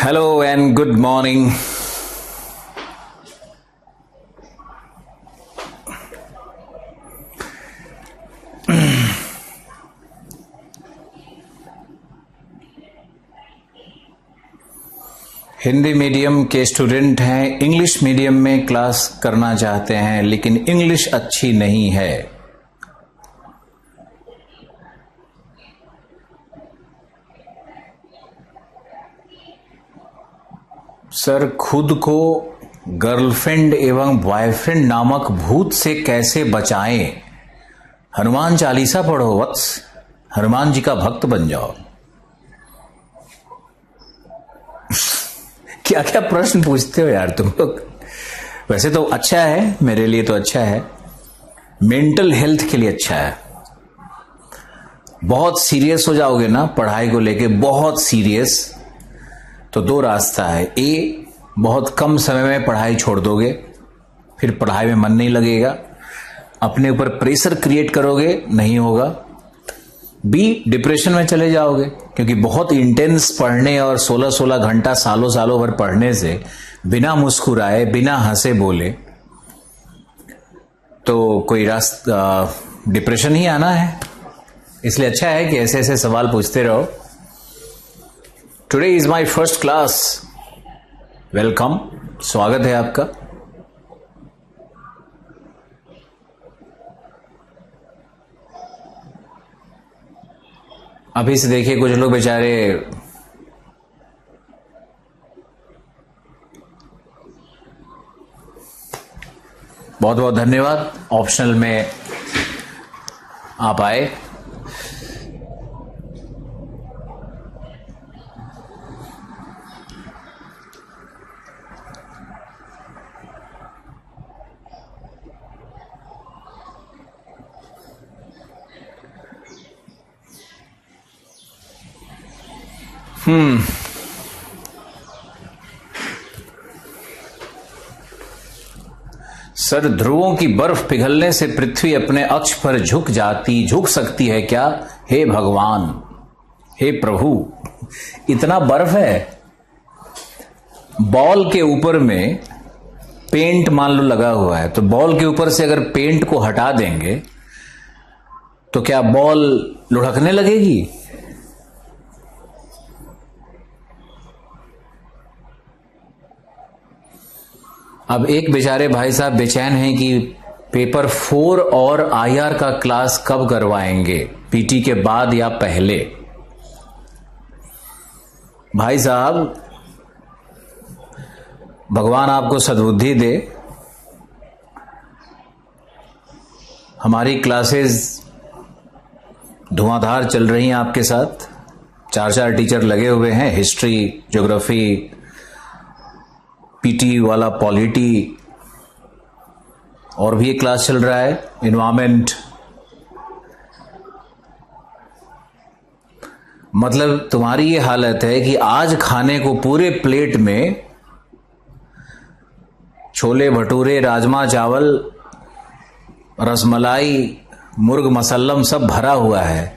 Hello and good morning. Hindi medium के student हैं, English medium में क्लास करना चाहते हैं लेकिन इंग्लिश अच्छी नहीं है। सर, खुद को गर्लफ्रेंड एवं बॉयफ्रेंड नामक भूत से कैसे बचाएं? हनुमान चालीसा पढ़ो वत्स, हनुमान जी का भक्त बन जाओ। क्या क्या प्रश्न पूछते हो यार तुम लोग। वैसे तो अच्छा है, मेरे लिए तो अच्छा है, मेंटल हेल्थ के लिए अच्छा है। बहुत सीरियस हो जाओगे ना पढ़ाई को लेके, बहुत सीरियस, तो दो रास्ता है। ए, बहुत कम समय में पढ़ाई छोड़ दोगे, फिर पढ़ाई में मन नहीं लगेगा, अपने ऊपर प्रेशर क्रिएट करोगे, नहीं होगा। बी, डिप्रेशन में चले जाओगे, क्योंकि बहुत इंटेंस पढ़ने और 16-16 घंटा सालों सालों भर पढ़ने से बिना मुस्कुराए बिना हंसे बोले तो कोई रास्ता डिप्रेशन ही आना है। इसलिए अच्छा है कि ऐसे ऐसे सवाल पूछते रहो। Today is my first class, welcome, स्वागत है आपका। अभी से देखिए कुछ लोग बेचारे बहुत बहुत धन्यवाद, ऑप्शनल में आप आए। सर, ध्रुवों की बर्फ पिघलने से पृथ्वी अपने अक्ष पर झुक सकती है क्या? हे भगवान, हे प्रभु, इतना बर्फ है। बॉल के ऊपर में पेंट मान लो लगा हुआ है, तो बॉल के ऊपर से अगर पेंट को हटा देंगे तो क्या बॉल लुढ़कने लगेगी? अब एक बेचारे भाई साहब बेचैन हैं कि पेपर 4 और आईआर का क्लास कब करवाएंगे, पीटी के बाद या पहले? भाई साहब, भगवान आपको सद्बुद्धि दे। हमारी क्लासेस धुआंधार चल रही हैं आपके साथ, 4-4 टीचर लगे हुए हैं, हिस्ट्री, ज्योग्राफी, पीटी वाला पॉलिटी, और भी एक क्लास चल रहा है, एनवायरमेंट। मतलब तुम्हारी ये हालत है कि आज खाने को पूरे प्लेट में छोले भटूरे, राजमा चावल, रसमलाई, मुर्ग मसल्लम सब भरा हुआ है।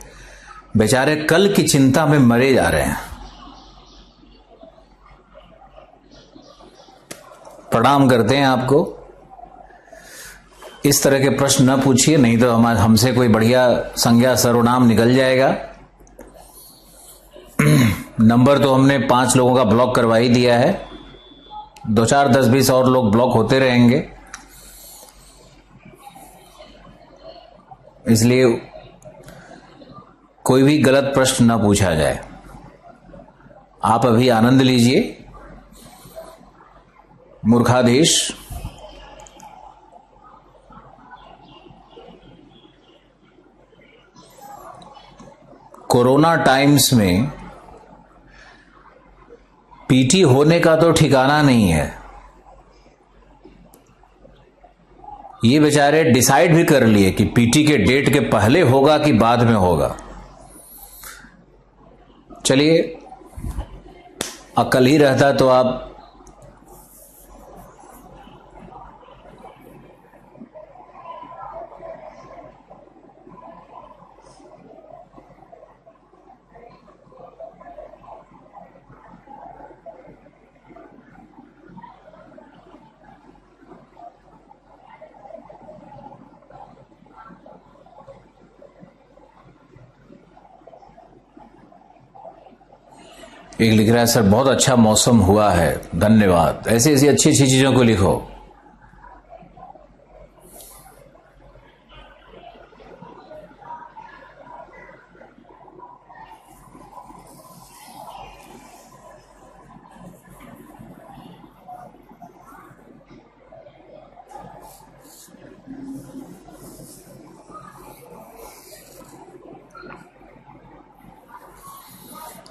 बेचारे कल की चिंता में मरे जा रहे हैं। प्रणाम करते हैं आपको। इस तरह के प्रश्न न पूछिए, नहीं तो हमसे कोई बढ़िया संज्ञा सर्वनाम निकल जाएगा। नंबर तो हमने 5 लोगों का ब्लॉक करवा ही दिया है, 2, 4, 10, 20 और लोग ब्लॉक होते रहेंगे। इसलिए कोई भी गलत प्रश्न न पूछा जाए। आप अभी आनंद लीजिए। मूर्खाधीश, कोरोना टाइम्स में पीटी होने का तो ठिकाना नहीं है। ये बेचारे डिसाइड भी कर लिए कि पीटी के डेट के पहले होगा कि बाद में होगा। चलिए, अक्ल ही रहता तो आप एक लिख रहा है सर बहुत अच्छा मौसम हुआ है, धन्यवाद। ऐसी ऐसी अच्छी अच्छी चीजों को लिखो।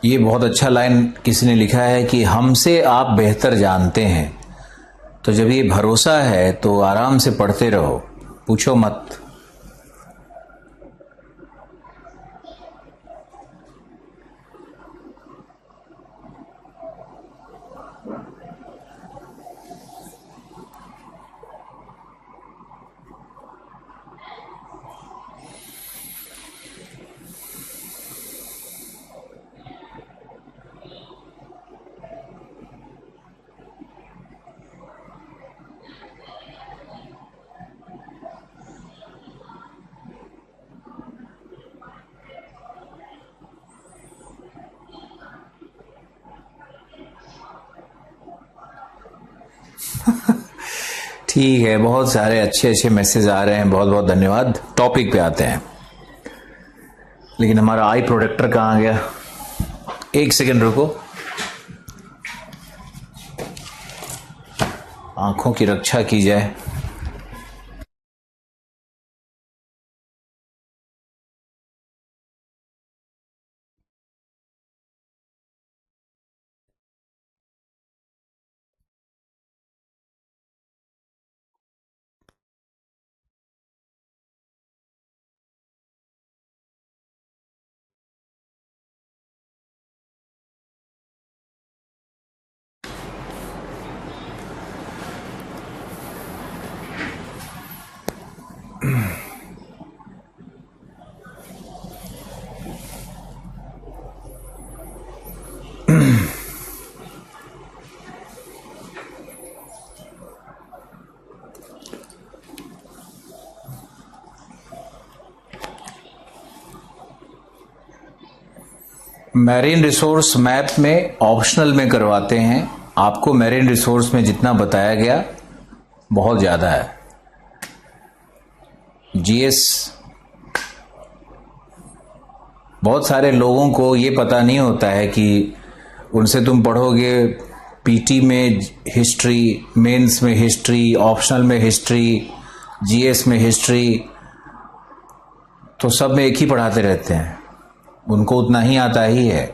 ये बहुत अच्छा लाइन किसी ने लिखा है कि हमसे आप बेहतर जानते हैं। तो जब ये भरोसा है तो आराम से पढ़ते रहो, पूछो मत। ठीक है, बहुत सारे अच्छे अच्छे मैसेज आ रहे हैं, बहुत बहुत धन्यवाद। टॉपिक पे आते हैं। लेकिन हमारा आई प्रोटेक्टर कहाँ गया? एक सेकंड रुको, आंखों की रक्षा की जाए। मैरीन रिसोर्स मैप में ऑप्शनल में करवाते हैं। आपको मैरीन रिसोर्स में जितना बताया गया बहुत ज्यादा है। जीएस, बहुत सारे लोगों को ये पता नहीं होता है कि उनसे तुम पढ़ोगे पीटी में हिस्ट्री, मेंस में हिस्ट्री, ऑप्शनल में हिस्ट्री, जीएस में हिस्ट्री, तो सब में एक ही पढ़ाते रहते हैं, उनको उतना ही आता ही है।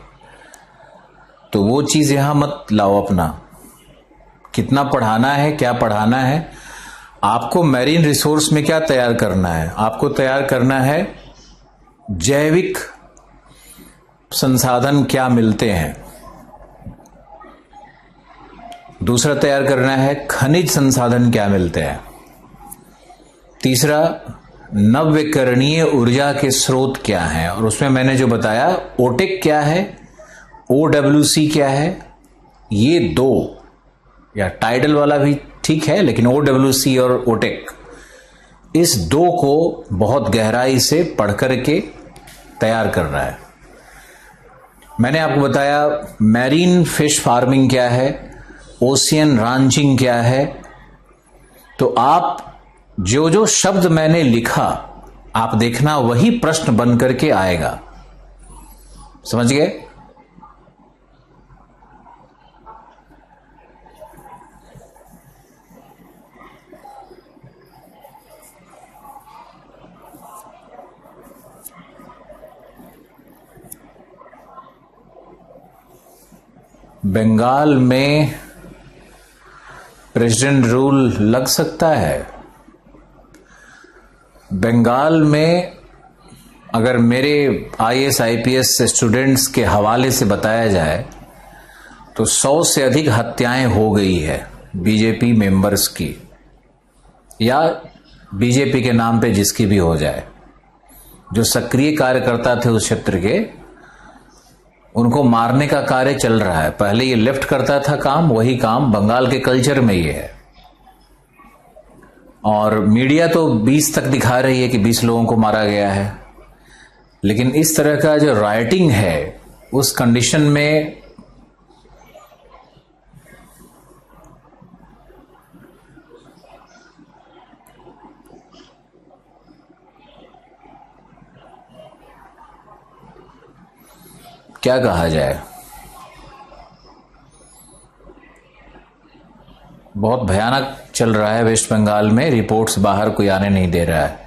तो वो चीज यहां मत लाओ अपना। कितना पढ़ाना है, क्या पढ़ाना है, आपको मैरीन रिसोर्स में क्या तैयार करना है? आपको तैयार करना है जैविक संसाधन क्या मिलते हैं। दूसरा तैयार करना है खनिज संसाधन क्या मिलते हैं। तीसरा नवीकरणीय ऊर्जा के स्रोत क्या हैं, और उसमें मैंने जो बताया ओटेक क्या है, ओडब्ल्यूसी क्या है, ये दो, या टाइडल वाला भी ठीक है, लेकिन ओडब्ल्यूसी और ओटेक, इस दो को बहुत गहराई से पढ़ करके तैयार करना है। मैंने आपको बताया मैरीन फिश फार्मिंग क्या है, ओशियन रांचिंग क्या है। तो आप जो जो शब्द मैंने लिखा, आप देखना वही प्रश्न बन करके आएगा। समझ गए? बंगाल में प्रेसिडेंट रूल लग सकता है। बंगाल में अगर मेरे आईएएस आईपीएस स्टूडेंट्स के हवाले से बताया जाए तो 100 से अधिक हत्याएं हो गई है बीजेपी मेंबर्स की, या बीजेपी के नाम पे जिसकी भी हो जाए। जो सक्रिय कार्यकर्ता थे उस क्षेत्र के, उनको मारने का कार्य चल रहा है। पहले ये लेफ्ट करता था काम, वही काम बंगाल के कल्चर में ये है। और मीडिया तो 20 तक दिखा रही है कि 20 लोगों को मारा गया है, लेकिन इस तरह का जो राइटिंग है उस कंडीशन में क्या कहा जाए, बहुत भयानक चल रहा है वेस्ट बंगाल में। रिपोर्ट्स बाहर कोई आने नहीं दे रहा है।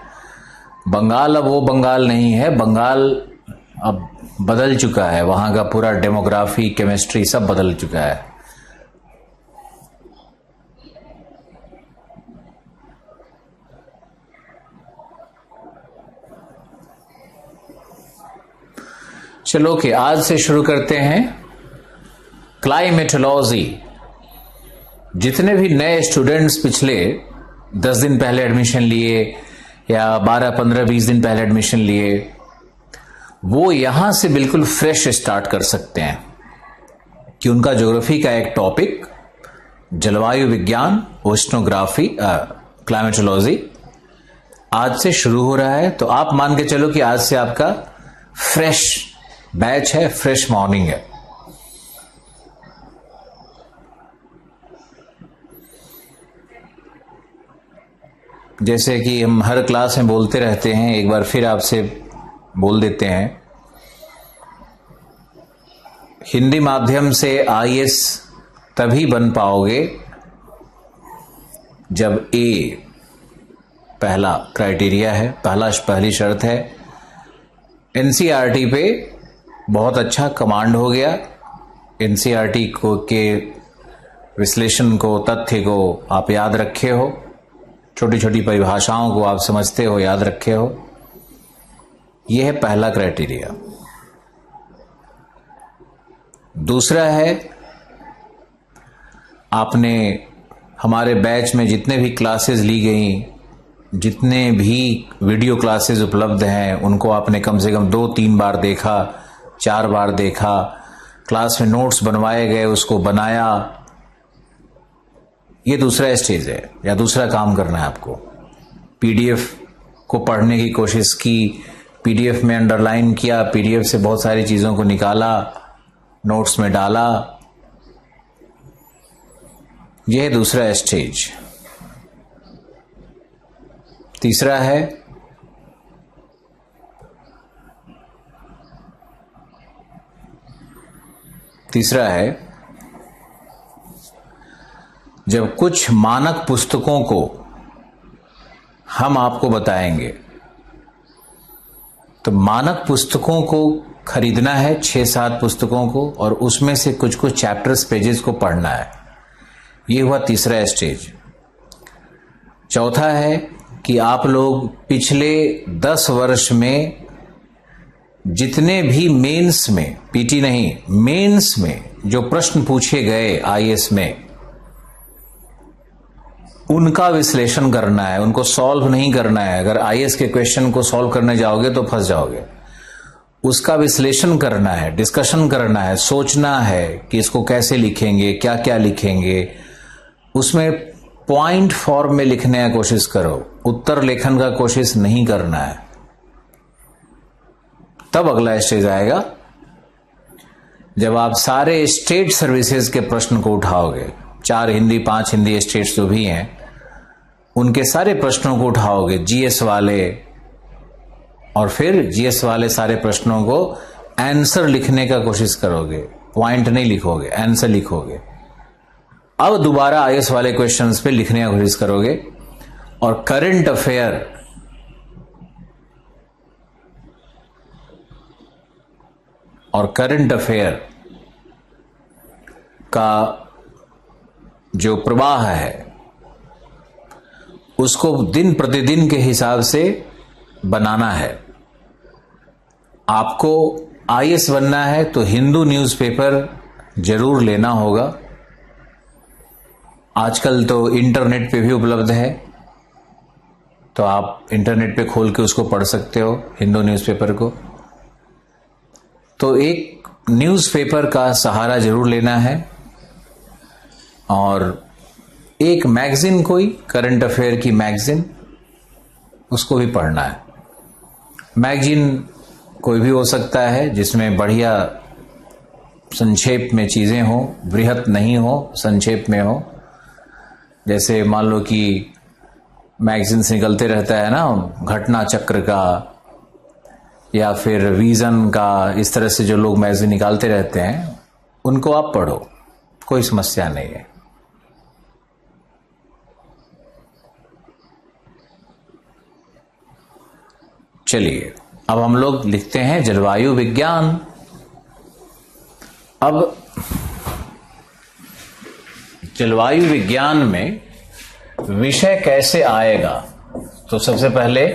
बंगाल अब वो बंगाल नहीं है, बंगाल अब बदल चुका है। वहां का पूरा डेमोग्राफी, केमिस्ट्री सब बदल चुका है। चलो कि आज से शुरू करते हैं क्लाइमेटोलॉजी। जितने भी नए स्टूडेंट्स पिछले 10 दिन पहले एडमिशन लिए या 12, 15, 20 दिन पहले एडमिशन लिए, वो यहां से बिल्कुल फ्रेश स्टार्ट कर सकते हैं कि उनका ज्योग्राफी का एक टॉपिक जलवायु विज्ञान, ओशनोग्राफी, क्लाइमेटोलॉजी आज से शुरू हो रहा है। तो आप मान के चलो कि आज से आपका फ्रेश बैच है, फ्रेश मॉर्निंग है। जैसे कि हम हर क्लास में बोलते रहते हैं, एक बार फिर आपसे बोल देते हैं, हिंदी माध्यम से आईएएस तभी बन पाओगे जब ए पहला क्राइटेरिया है, पहली शर्त है, एनसीईआरटी पे बहुत अच्छा कमांड हो गया। एनसीईआरटी को के विश्लेषण को, तथ्य को आप याद रखे हो, छोटी छोटी परिभाषाओं को आप समझते हो, याद रखे हो। यह है पहला क्राइटेरिया। दूसरा है, आपने हमारे बैच में जितने भी क्लासेस ली गई, जितने भी वीडियो क्लासेस उपलब्ध हैं, उनको आपने कम से कम 2-3 बार देखा, 4 बार देखा। क्लास में नोट्स बनवाए गए, उसको बनाया। ये दूसरा स्टेज है या दूसरा काम करना है आपको। पीडीएफ को पढ़ने की कोशिश की, पीडीएफ में अंडरलाइन किया, पीडीएफ से बहुत सारी चीजों को निकाला, नोट्स में डाला। यह है दूसरा स्टेज। तीसरा है जब कुछ मानक पुस्तकों को हम आपको बताएंगे, तो मानक पुस्तकों को खरीदना है, 6-7 पुस्तकों को, और उसमें से कुछ कुछ चैप्टर्स, पेजेस को पढ़ना है। ये हुआ तीसरा स्टेज। चौथा है कि आप लोग पिछले 10 वर्ष में जितने भी मेंस में, पीटी नहीं, मेंस में जो प्रश्न पूछे गए आईएएस में, उनका विश्लेषण करना है, उनको सॉल्व नहीं करना है। अगर आईएएस के क्वेश्चन को सॉल्व करने जाओगे तो फंस जाओगे। उसका विश्लेषण करना है, डिस्कशन करना है, सोचना है कि इसको कैसे लिखेंगे, क्या क्या लिखेंगे। उसमें पॉइंट फॉर्म में लिखने की कोशिश करो, उत्तर लेखन का कोशिश नहीं करना है। तब अगला स्टेज आएगा जब आप सारे स्टेट सर्विसेज के प्रश्न को उठाओगे। 4 हिंदी, 5 हिंदी स्टेट्स जो भी हैं, उनके सारे प्रश्नों को उठाओगे, जीएस वाले, और फिर जीएस वाले सारे प्रश्नों को आंसर लिखने का कोशिश करोगे। पॉइंट नहीं लिखोगे, आंसर लिखोगे। अब दोबारा आईएएस वाले क्वेश्चंस पे लिखने का कोशिश करोगे। और करंट अफेयर का जो प्रवाह है, उसको दिन प्रतिदिन के हिसाब से बनाना है। आपको आईएएस बनना है तो हिंदू न्यूज़पेपर जरूर लेना होगा। आजकल तो इंटरनेट पे भी उपलब्ध है, तो आप इंटरनेट पे खोल के उसको पढ़ सकते हो, हिंदू न्यूज़पेपर को। तो एक न्यूज़पेपर का सहारा जरूर लेना है, और एक मैगजीन, कोई करंट अफेयर की मैगजीन, उसको भी पढ़ना है। मैगजीन कोई भी हो सकता है जिसमें बढ़िया संक्षेप में चीजें हो, बृहत नहीं हो, संक्षेप में हो। जैसे मान लो कि मैगजीन से निकलते रहता है ना, घटना चक्र का, या फिर रीजन का, इस तरह से जो लोग मैगजीन निकालते रहते हैं उनको आप पढ़ो, कोई समस्या नहीं है। चलिए अब हम लोग लिखते हैं जलवायु विज्ञान। अब जलवायु विज्ञान में विषय कैसे आएगा, तो सबसे पहले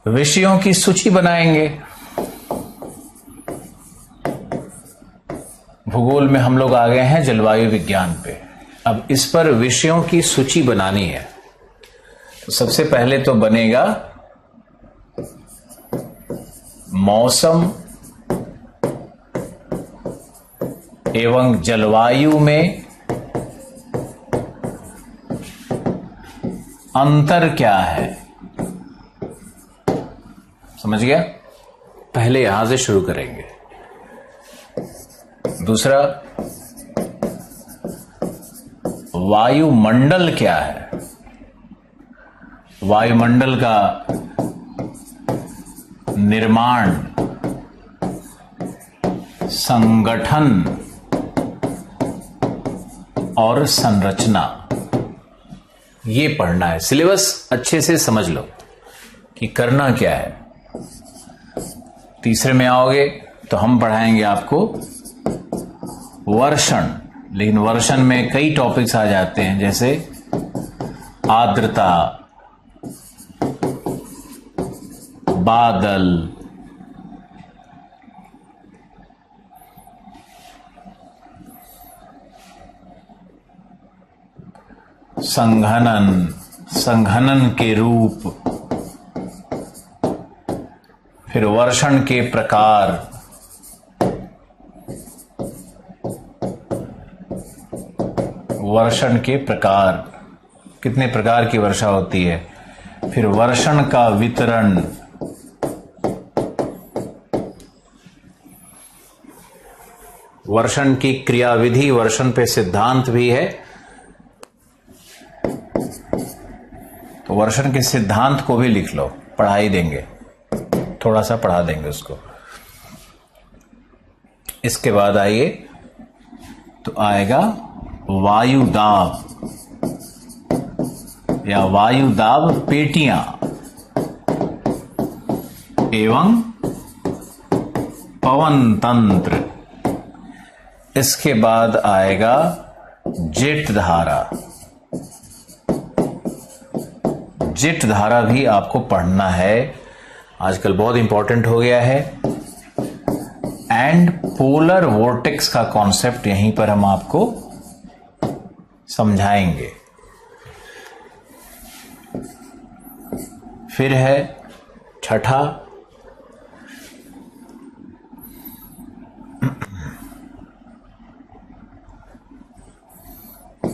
विषयों की सूची बनाएंगे। भूगोल में हम लोग आ गए हैं जलवायु विज्ञान पे। अब इस पर विषयों की सूची बनानी है, तो सबसे पहले तो बनेगा मौसम एवं जलवायु में अंतर क्या है। समझ गया? पहले यहां से शुरू करेंगे। दूसरा, वायुमंडल क्या है। वायुमंडल का निर्माण, संगठन और संरचना, ये पढ़ना है। सिलेबस अच्छे से समझ लो कि करना क्या है। तीसरे में आओगे तो हम पढ़ाएंगे आपको वर्षण, लेकिन वर्षण में कई टॉपिक्स आ जाते हैं, जैसे आर्द्रता, बादल, संघनन, संघनन के रूप, फिर वर्षण के प्रकार, वर्षण के प्रकार, कितने प्रकार की वर्षा होती है, फिर वर्षण का वितरण, वर्षण की क्रियाविधि, वर्षण पे सिद्धांत भी है, तो वर्षण के सिद्धांत को भी लिख लो, पढ़ा ही देंगे, थोड़ा सा पढ़ा देंगे उसको। इसके बाद आइए तो आएगा वायु दाब या वायु दाब पेटियां एवं पवन तंत्र। इसके बाद आएगा जेट धारा। जेट धारा भी आपको पढ़ना है, आजकल बहुत इंपॉर्टेंट हो गया है। एंड पोलर वोर्टेक्स का कॉन्सेप्ट यहीं पर हम आपको समझाएंगे। फिर है छठा,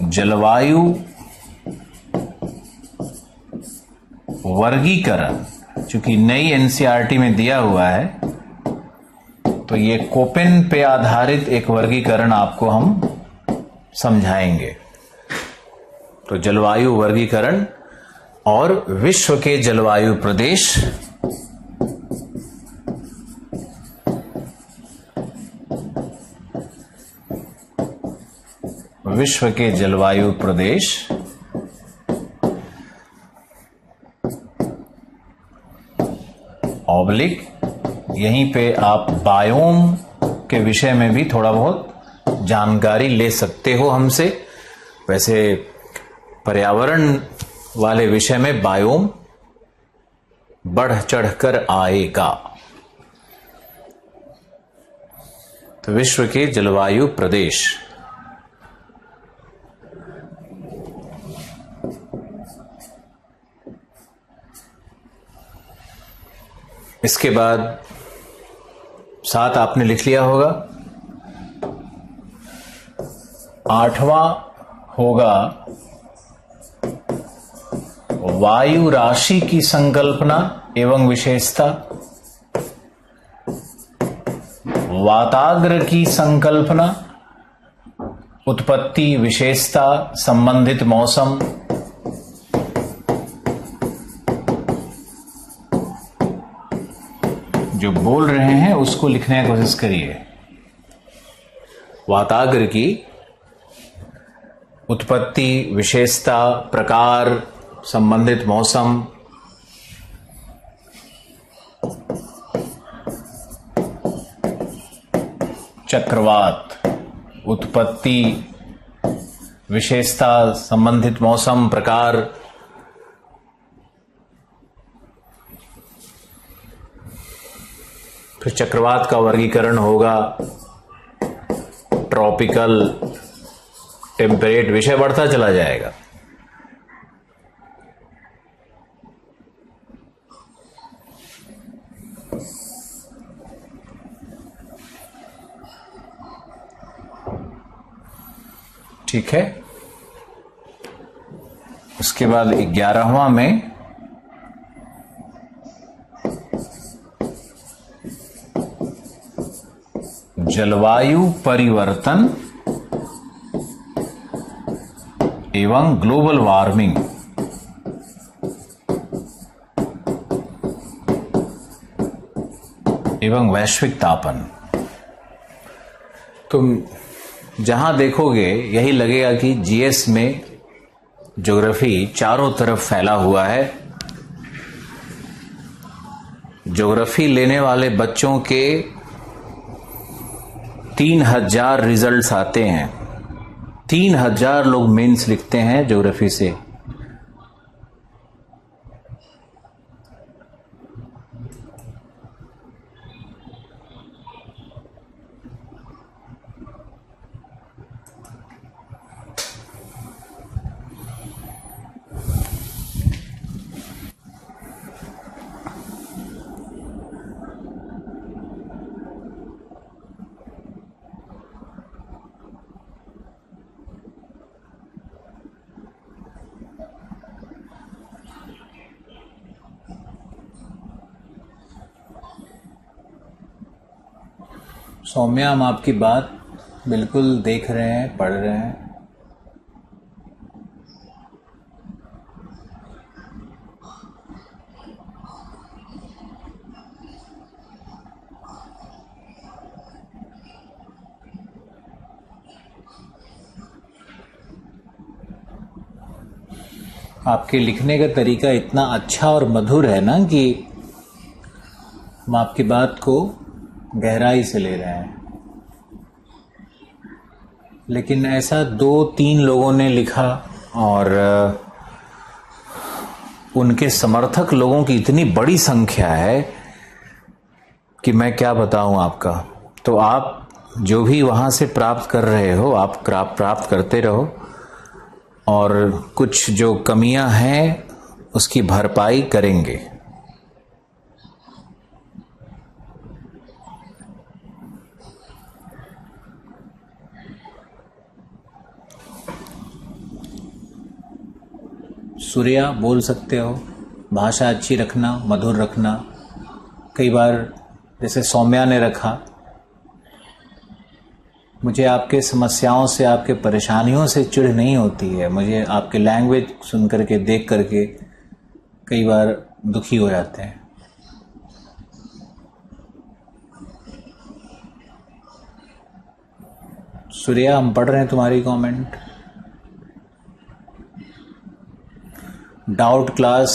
जलवायु वर्गीकरण। चूंकि नई एनसीईआरटी में दिया हुआ है, तो ये कोपेन पे आधारित एक वर्गीकरण आपको हम समझाएंगे। तो जलवायु वर्गीकरण और विश्व के जलवायु प्रदेश, विश्व के जलवायु प्रदेश, ऑब्लिक, यहीं पे आप बायोम के विषय में भी थोड़ा बहुत जानकारी ले सकते हो हमसे। वैसे पर्यावरण वाले विषय में बायोम बढ़ चढ़कर आएगा। तो विश्व के जलवायु प्रदेश, इसके बाद 7 आपने लिख लिया होगा। 8वां होगा वायु राशि की संकल्पना एवं विशेषता, वाताग्र की संकल्पना, उत्पत्ति, विशेषता, संबंधित मौसम, जो बोल रहे हैं उसको लिखने की कोशिश करिए। वाताग्र की उत्पत्ति, विशेषता, प्रकार, संबंधित मौसम, चक्रवात, उत्पत्ति, विशेषता, संबंधित मौसम, प्रकार, फिर चक्रवात का वर्गीकरण होगा, ट्रॉपिकल, टेम्परेट, विषय बढ़ता चला जाएगा। ठीक है। उसके बाद 11वां में जलवायु परिवर्तन एवं ग्लोबल वार्मिंग। एवं वैश्विक तापन। तुम जहां देखोगे यही लगेगा कि जीएस में ज्योग्राफी चारों तरफ फैला हुआ है। ज्योग्राफी लेने वाले बच्चों के 3000 रिजल्ट्स आते हैं। 3000 लोग मेंस लिखते हैं ज्योग्राफी से। सौम्या, हम आपकी बात बिल्कुल देख रहे हैं, पढ़ रहे हैं। आपके लिखने का तरीका इतना अच्छा और मधुर है ना कि हम आपकी बात को गहराई से ले रहे हैं। लेकिन ऐसा 2-3 लोगों ने लिखा और उनके समर्थक लोगों की इतनी बड़ी संख्या है कि मैं क्या बताऊं आपका। तो आप जो भी वहां से प्राप्त कर रहे हो आप प्राप्त करते रहो और कुछ जो कमियां हैं उसकी भरपाई करेंगे। सूर्या, बोल सकते हो। भाषा अच्छी रखना, मधुर रखना। कई बार जैसे सौम्या ने रखा, मुझे आपके समस्याओं से, आपके परेशानियों से चिढ़ नहीं होती है। मुझे आपके लैंग्वेज सुन करके, देख करके कई बार दुखी हो जाते हैं। सूर्या, हम पढ़ रहे हैं तुम्हारी कमेंट। डाउट क्लास,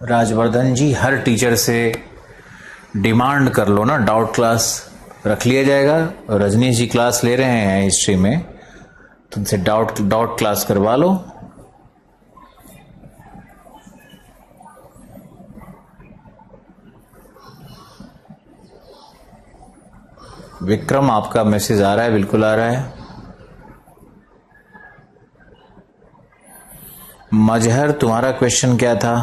राजवर्धन जी, हर टीचर से डिमांड कर लो ना, डाउट क्लास रख लिया जाएगा। रजनीश जी क्लास ले रहे हैं हिस्ट्री में, तुमसे डाउट क्लास करवा लो। विक्रम, आपका मैसेज आ रहा है, बिल्कुल आ रहा है। मजहर, तुम्हारा क्वेश्चन क्या था?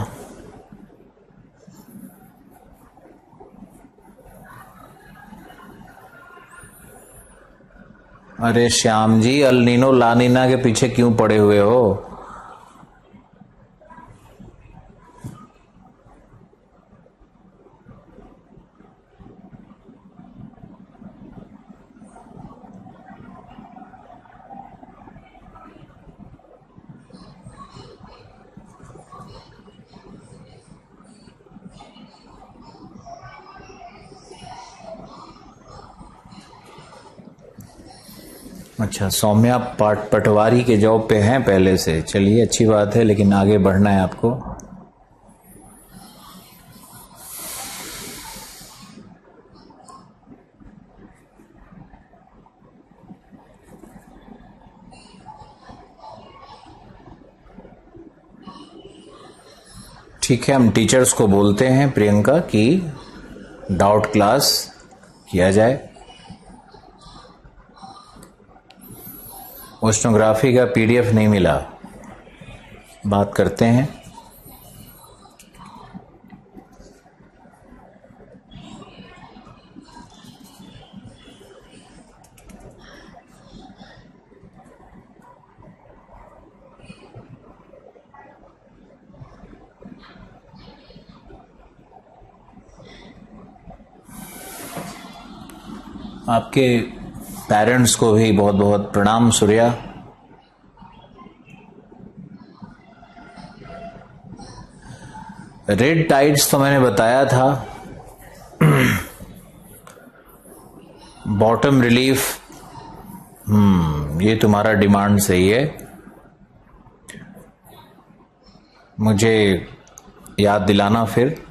अरे श्याम जी, अल नीनो ला नीना के पीछे क्यों पड़े हुए हो? अच्छा, सौम्या पटवारी के जॉब पे हैं पहले से, चलिए अच्छी बात है, लेकिन आगे बढ़ना है आपको। ठीक है, हम टीचर्स को बोलते हैं प्रियंका कि डाउट क्लास किया जाए। ओशनोग्राफी का पीडीएफ नहीं मिला, बात करते हैं। आपके पेरेंट्स को भी बहुत बहुत प्रणाम। सूर्या, रेड टाइड्स तो मैंने बताया था। बॉटम रिलीफ, ये तुम्हारा डिमांड सही है, मुझे याद दिलाना फिर।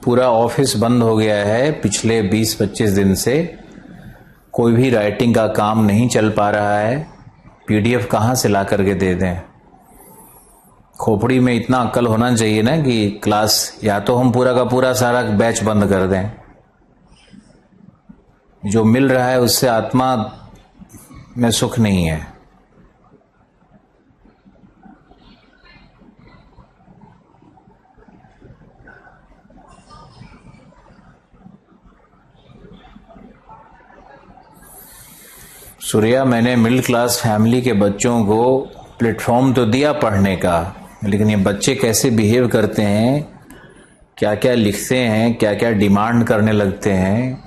पूरा ऑफिस बंद हो गया है पिछले 20-25 दिन से, कोई भी राइटिंग का काम नहीं चल पा रहा है। पीडीएफ कहाँ से ला करके दे दें? खोपड़ी में इतना अक्ल होना चाहिए ना कि क्लास, या तो हम पूरा का पूरा सारा बैच बंद कर दें। जो मिल रहा है उससे आत्मा में सुख नहीं है। सूर्या, मैंने मिडिल क्लास फैमिली के बच्चों को प्लेटफॉर्म तो दिया पढ़ने का, लेकिन ये बच्चे कैसे बिहेव करते हैं, क्या क्या लिखते हैं, क्या क्या डिमांड करने लगते हैं।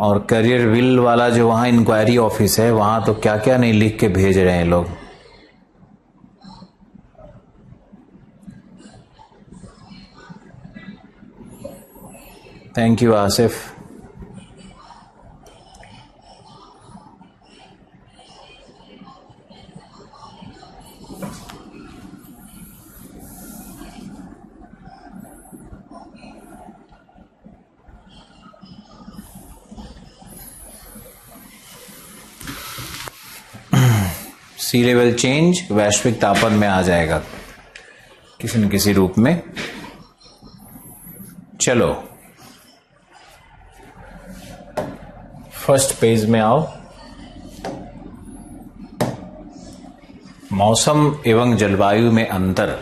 और करियर विल वाला जो वहाँ इंक्वायरी ऑफिस है, वहाँ तो क्या क्या नहीं लिख के भेज रहे हैं लोग। Thank you Asif. See level change वैश्विक तापन में आ जाएगा किसी न किसी रूप में। चलो फर्स्ट पेज में आओ। मौसम एवं जलवायु में अंतर।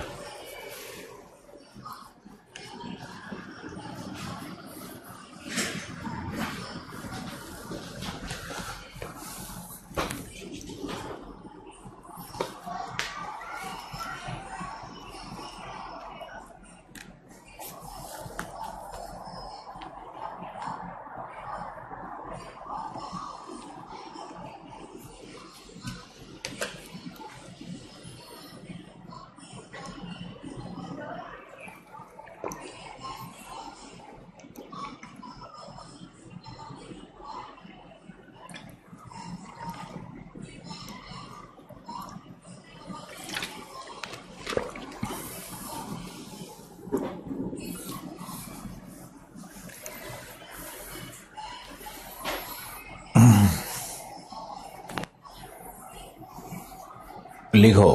लिखो,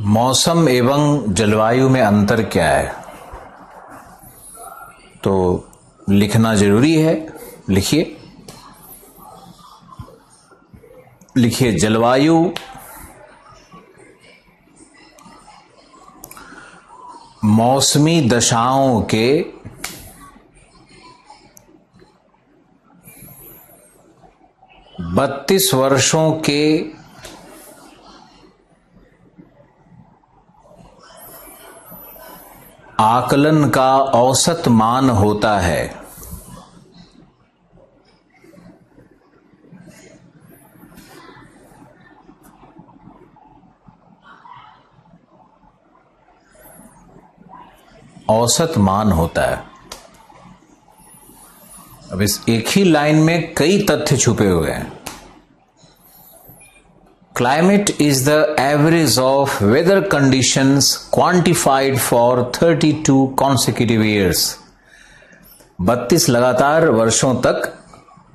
मौसम एवं जलवायु में अंतर क्या है? तो लिखना जरूरी है, लिखिए। लिखिए, जलवायु मौसमी दशाओं के बत्तीस वर्षों के आकलन का औसत मान होता है। औसत मान होता है। अब इस एक ही लाइन में कई तथ्य छुपे हुए हैं। Climate is the average of weather conditions quantified for 32 consecutive years. 32 लगातार वर्षों तक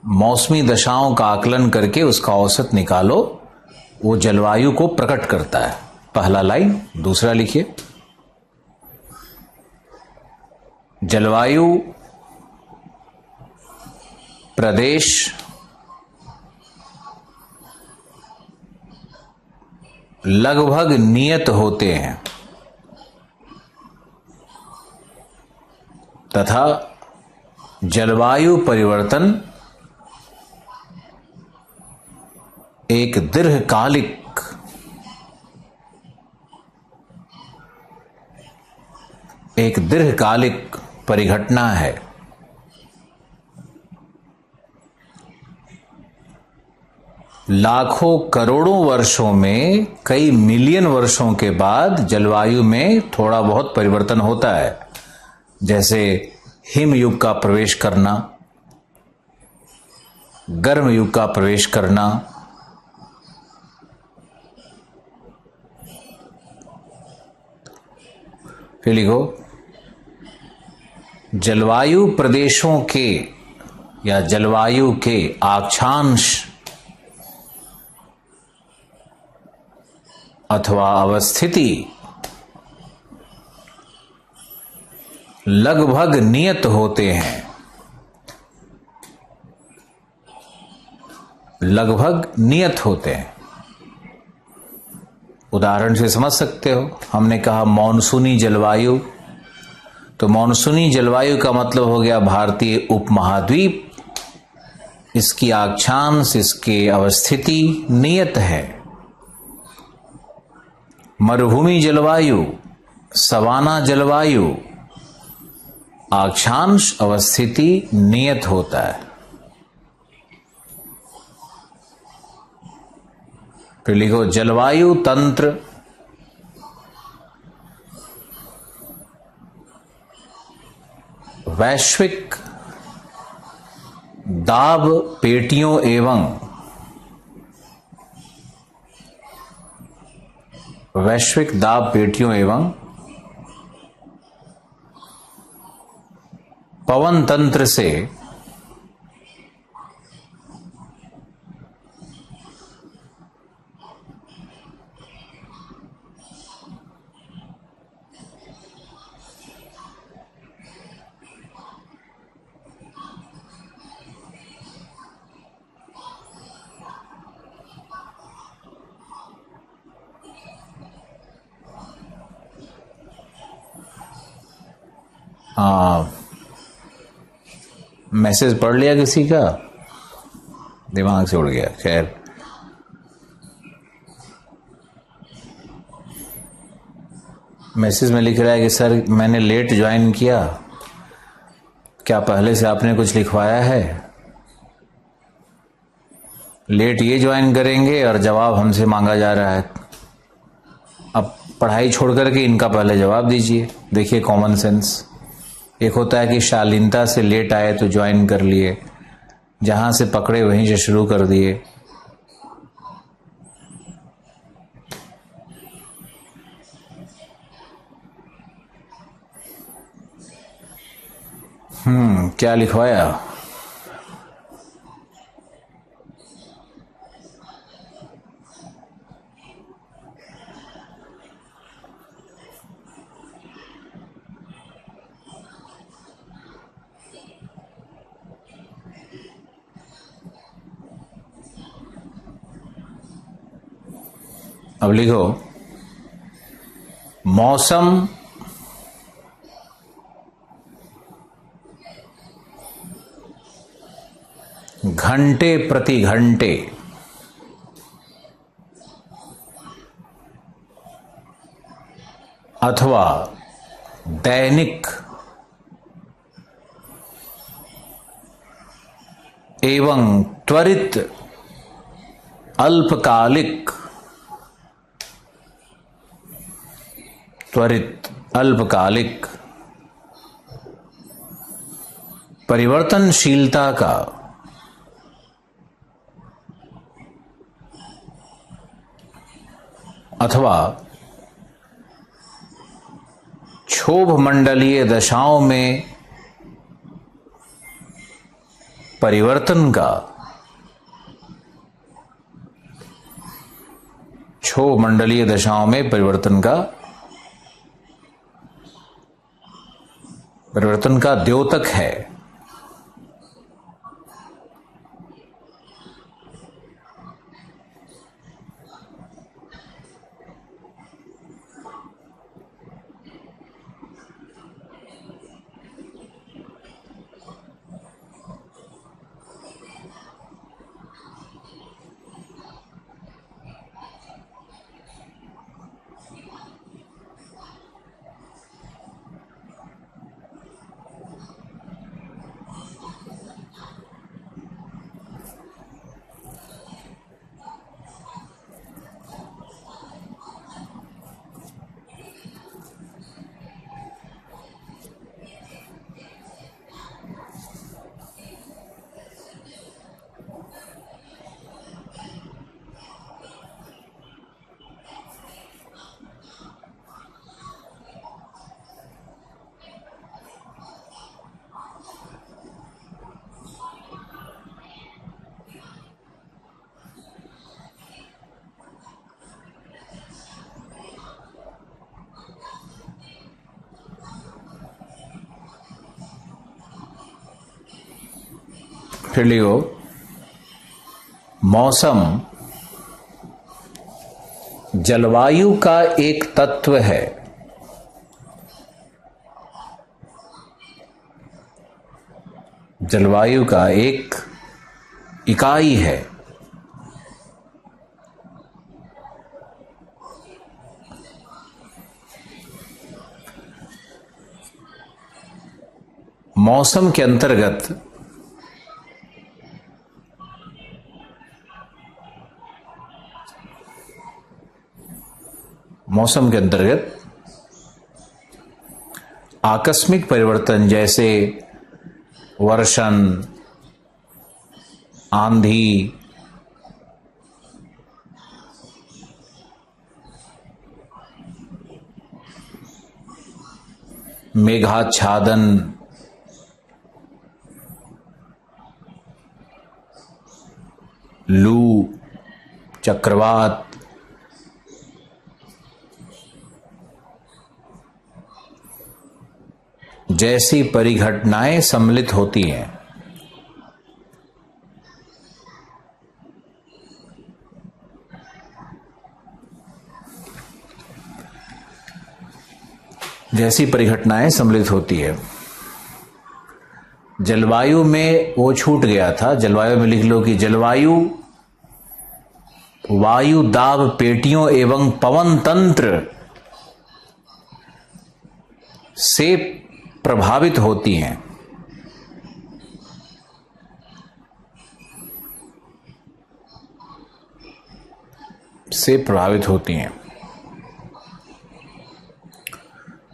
मौसमी दशाओं का आकलन करके उसका औसत निकालो, वो जलवायु को प्रकट करता है। पहला लाइन। दूसरा लिखिए, जलवायु प्रदेश लगभग नियत होते हैं तथा जलवायु परिवर्तन एक दीर्घकालिक परिघटना है। लाखों करोड़ों वर्षों में, कई मिलियन वर्षों के बाद जलवायु में थोड़ा बहुत परिवर्तन होता है, जैसे हिम युग का प्रवेश करना, गर्म युग का प्रवेश करना, फिर लिखो, जलवायु प्रदेशों के या जलवायु के अक्षांश अथवा अवस्थिति लगभग नियत होते हैं। लगभग नियत होते हैं। उदाहरण से समझ सकते हो, हमने कहा मॉनसूनी जलवायु, तो मॉनसूनी जलवायु का मतलब हो गया भारतीय उपमहाद्वीप, इसकी अक्षांश, इसकी अवस्थिति नियत है। मरुभूमि जलवायु, सवाना जलवायु, अक्षांश अवस्थिति नियत होता है। फिर लिखो, जलवायु तंत्र वैश्विक दाब पेटियों एवं पवन तंत्र से मैसेज पढ़ लिया किसी का, दिमाग से उड़ गया। खैर, मैसेज में लिख रहा है कि सर मैंने लेट ज्वाइन किया, क्या पहले से आपने कुछ लिखवाया है? लेट ये ज्वाइन करेंगे और जवाब हमसे मांगा जा रहा है। अब पढ़ाई छोड़ करके इनका पहले जवाब दीजिए। देखिए कॉमन सेंस। एक होता है कि शालीनता से लेट आए तो ज्वाइन कर लिए, जहां से पकड़े वहीं से शुरू कर दिए। क्या लिखवाया? अब लिखो, मौसम घंटे प्रति घंटे अथवा दैनिक एवं त्वरित अल्पकालिक परिवर्तनशीलता का अथवा क्षोभ मंडलीय दशाओं में परिवर्तन का, क्षोभ मंडलीय दशाओं में परिवर्तन का द्योतक है। फिर लिखो, मौसम जलवायु का एक तत्व है। जलवायु का एक इकाई है। मौसम के अंतर्गत आकस्मिक परिवर्तन जैसे वर्षण, आंधी, मेघाच्छादन, लू, चक्रवात, जैसी परिघटनाएं सम्मिलित होती हैं। है। जलवायु में वो छूट गया था। जलवायु में लिख लो कि जलवायु वायु दाब पेटियों एवं पवन तंत्र से प्रभावित होती हैं।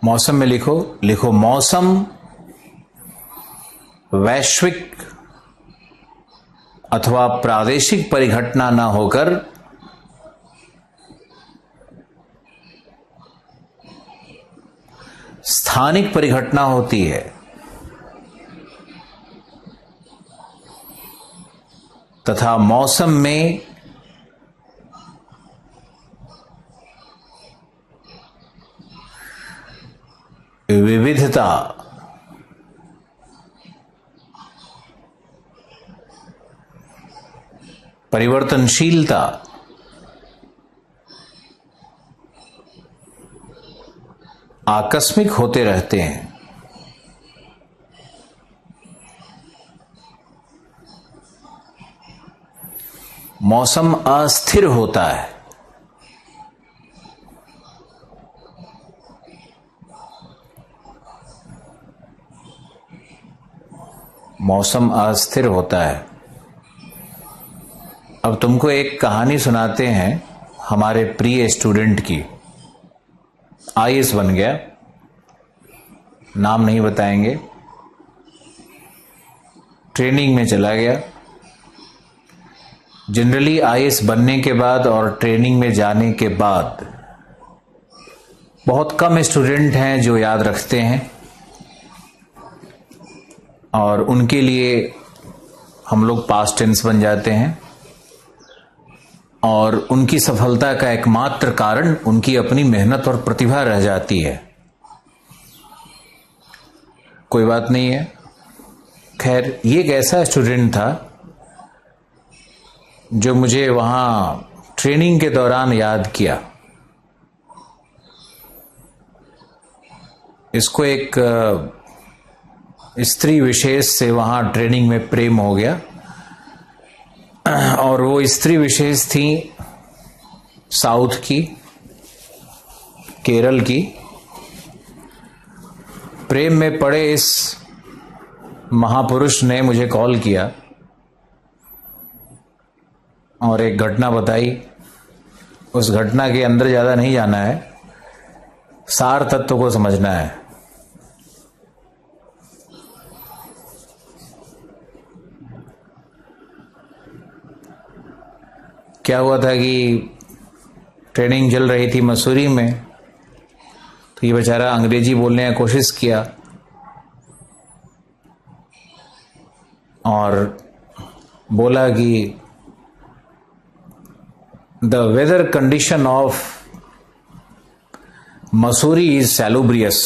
मौसम में लिखो मौसम वैश्विक अथवा प्रादेशिक परिघटना न होकर स्थानिक परिघटना होती है। तथा मौसम में विविधता परिवर्तनशीलता आकस्मिक होते रहते हैं। मौसम अस्थिर होता है। अब तुमको एक कहानी सुनाते हैं हमारे प्रिय स्टूडेंट की। आईएएस बन गया, नाम नहीं बताएंगे। ट्रेनिंग में चला गया। जनरली आईएएस बनने के बाद और ट्रेनिंग में जाने के बाद बहुत कम स्टूडेंट हैं जो याद रखते हैं, और उनके लिए हम लोग पास्ट टेंस बन जाते हैं, और उनकी सफलता का एकमात्र कारण उनकी अपनी मेहनत और प्रतिभा रह जाती है। कोई बात नहीं है। खैर, ये एक ऐसा स्टूडेंट था जो मुझे वहां ट्रेनिंग के दौरान याद किया। इसको एक स्त्री विशेष से वहां ट्रेनिंग में प्रेम हो गया, और वो स्त्री विशेष थी साउथ की, केरल की। प्रेम में पड़े इस महापुरुष ने मुझे कॉल किया और एक घटना बताई। उस घटना के अंदर ज्यादा नहीं जाना है, सार तत्व को समझना है। क्या हुआ था कि ट्रेनिंग चल रही थी मसूरी में, तो ये बेचारा अंग्रेजी बोलने की कोशिश किया और बोला कि the weather condition of Mussoorie is salubrious.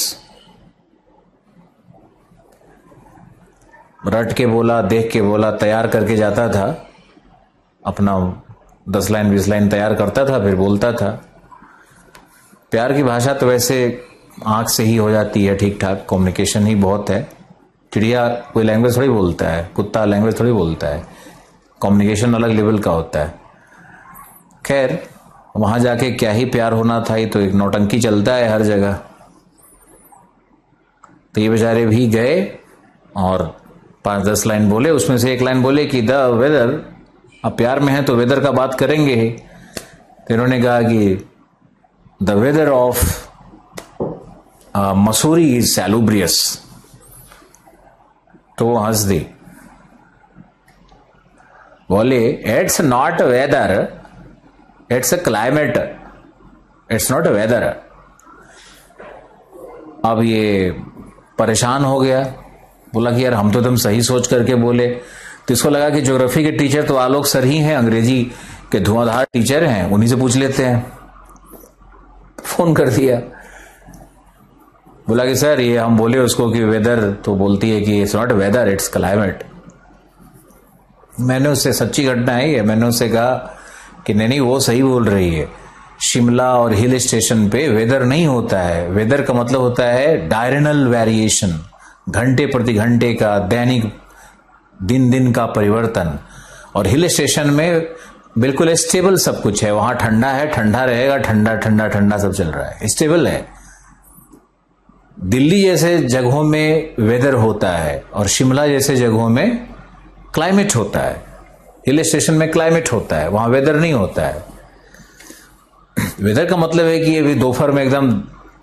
रट के बोला, देख के बोला, तैयार करके जाता था, अपना 10 लाइन 20 लाइन तैयार करता था, फिर बोलता था। प्यार की भाषा तो वैसे आंख से ही हो जाती है, ठीक ठाक कम्युनिकेशन ही बहुत है। चिड़िया कोई लैंग्वेज थोड़ी बोलता है, कुत्ता लैंग्वेज थोड़ी बोलता है, कम्युनिकेशन अलग लेवल का होता है। खैर, वहां जाके क्या ही प्यार होना था, ये तो एक नौटंकी चलता है हर जगह। तो ये बेचारे भी गए और 5-10 लाइन बोले, उसमें से एक लाइन बोले कि द वेदर, अब प्यार में है तो वेदर का बात करेंगे ही। तो इन्होंने कहा कि the weather of Mussoorie is salubrious. तो वो हंस दी, बोले it's not weather, it's a climate, it's not a weather. अब ये परेशान हो गया, बोला कि यार हम तो एकदम सही सोच करके बोले। तो इसको लगा कि ज्योग्राफी के टीचर तो आलोक सर ही हैं, अंग्रेजी के धुआंधार टीचर हैं, उन्हीं से पूछ लेते हैं। फोन कर दिया, बोला कि सर ये हम बोले उसको कि वेदर, तो बोलती है कि it's not weather, it's climate. मैंने उससे, सच्ची घटना है ये, मैंने उससे कहा कि नहीं वो सही बोल रही है, शिमला और हिल स्टेशन पे वेदर नहीं होता है। वेदर का मतलब होता है डायरेनल वेरिएशन, घंटे प्रति घंटे का, दैनिक दिन दिन का परिवर्तन। और हिल स्टेशन में बिल्कुल स्टेबल सब कुछ है, वहां ठंडा है, ठंडा रहेगा, ठंडा ठंडा ठंडा सब चल रहा है, स्टेबल है। दिल्ली जैसे जगहों में वेदर होता है और शिमला जैसे जगहों में क्लाइमेट होता है। हिल स्टेशन में क्लाइमेट होता है, वहां वेदर नहीं होता है। वेदर का मतलब है कि ये भी दोपहर में एकदम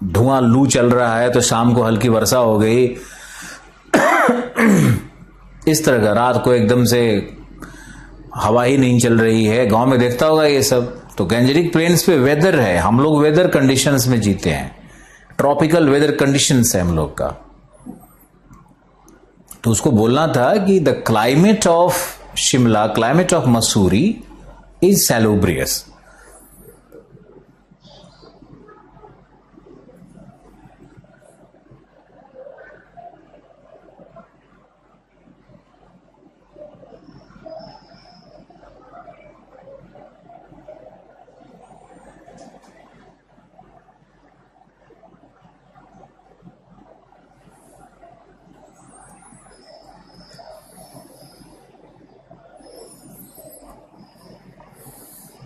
धुआं लू चल रहा है तो शाम को हल्की वर्षा हो गई, इस तरह का। रात को एकदम से हवा ही नहीं चल रही है, गांव में देखता होगा ये सब। तो गंजेरिक प्लेन्स पे वेदर है, हम लोग वेदर कंडीशंस में जीते हैं, ट्रॉपिकल वेदर कंडीशंस है हम लोग का। तो उसको बोलना था कि the climate of Shimla, climate of Mussoorie is salubrious.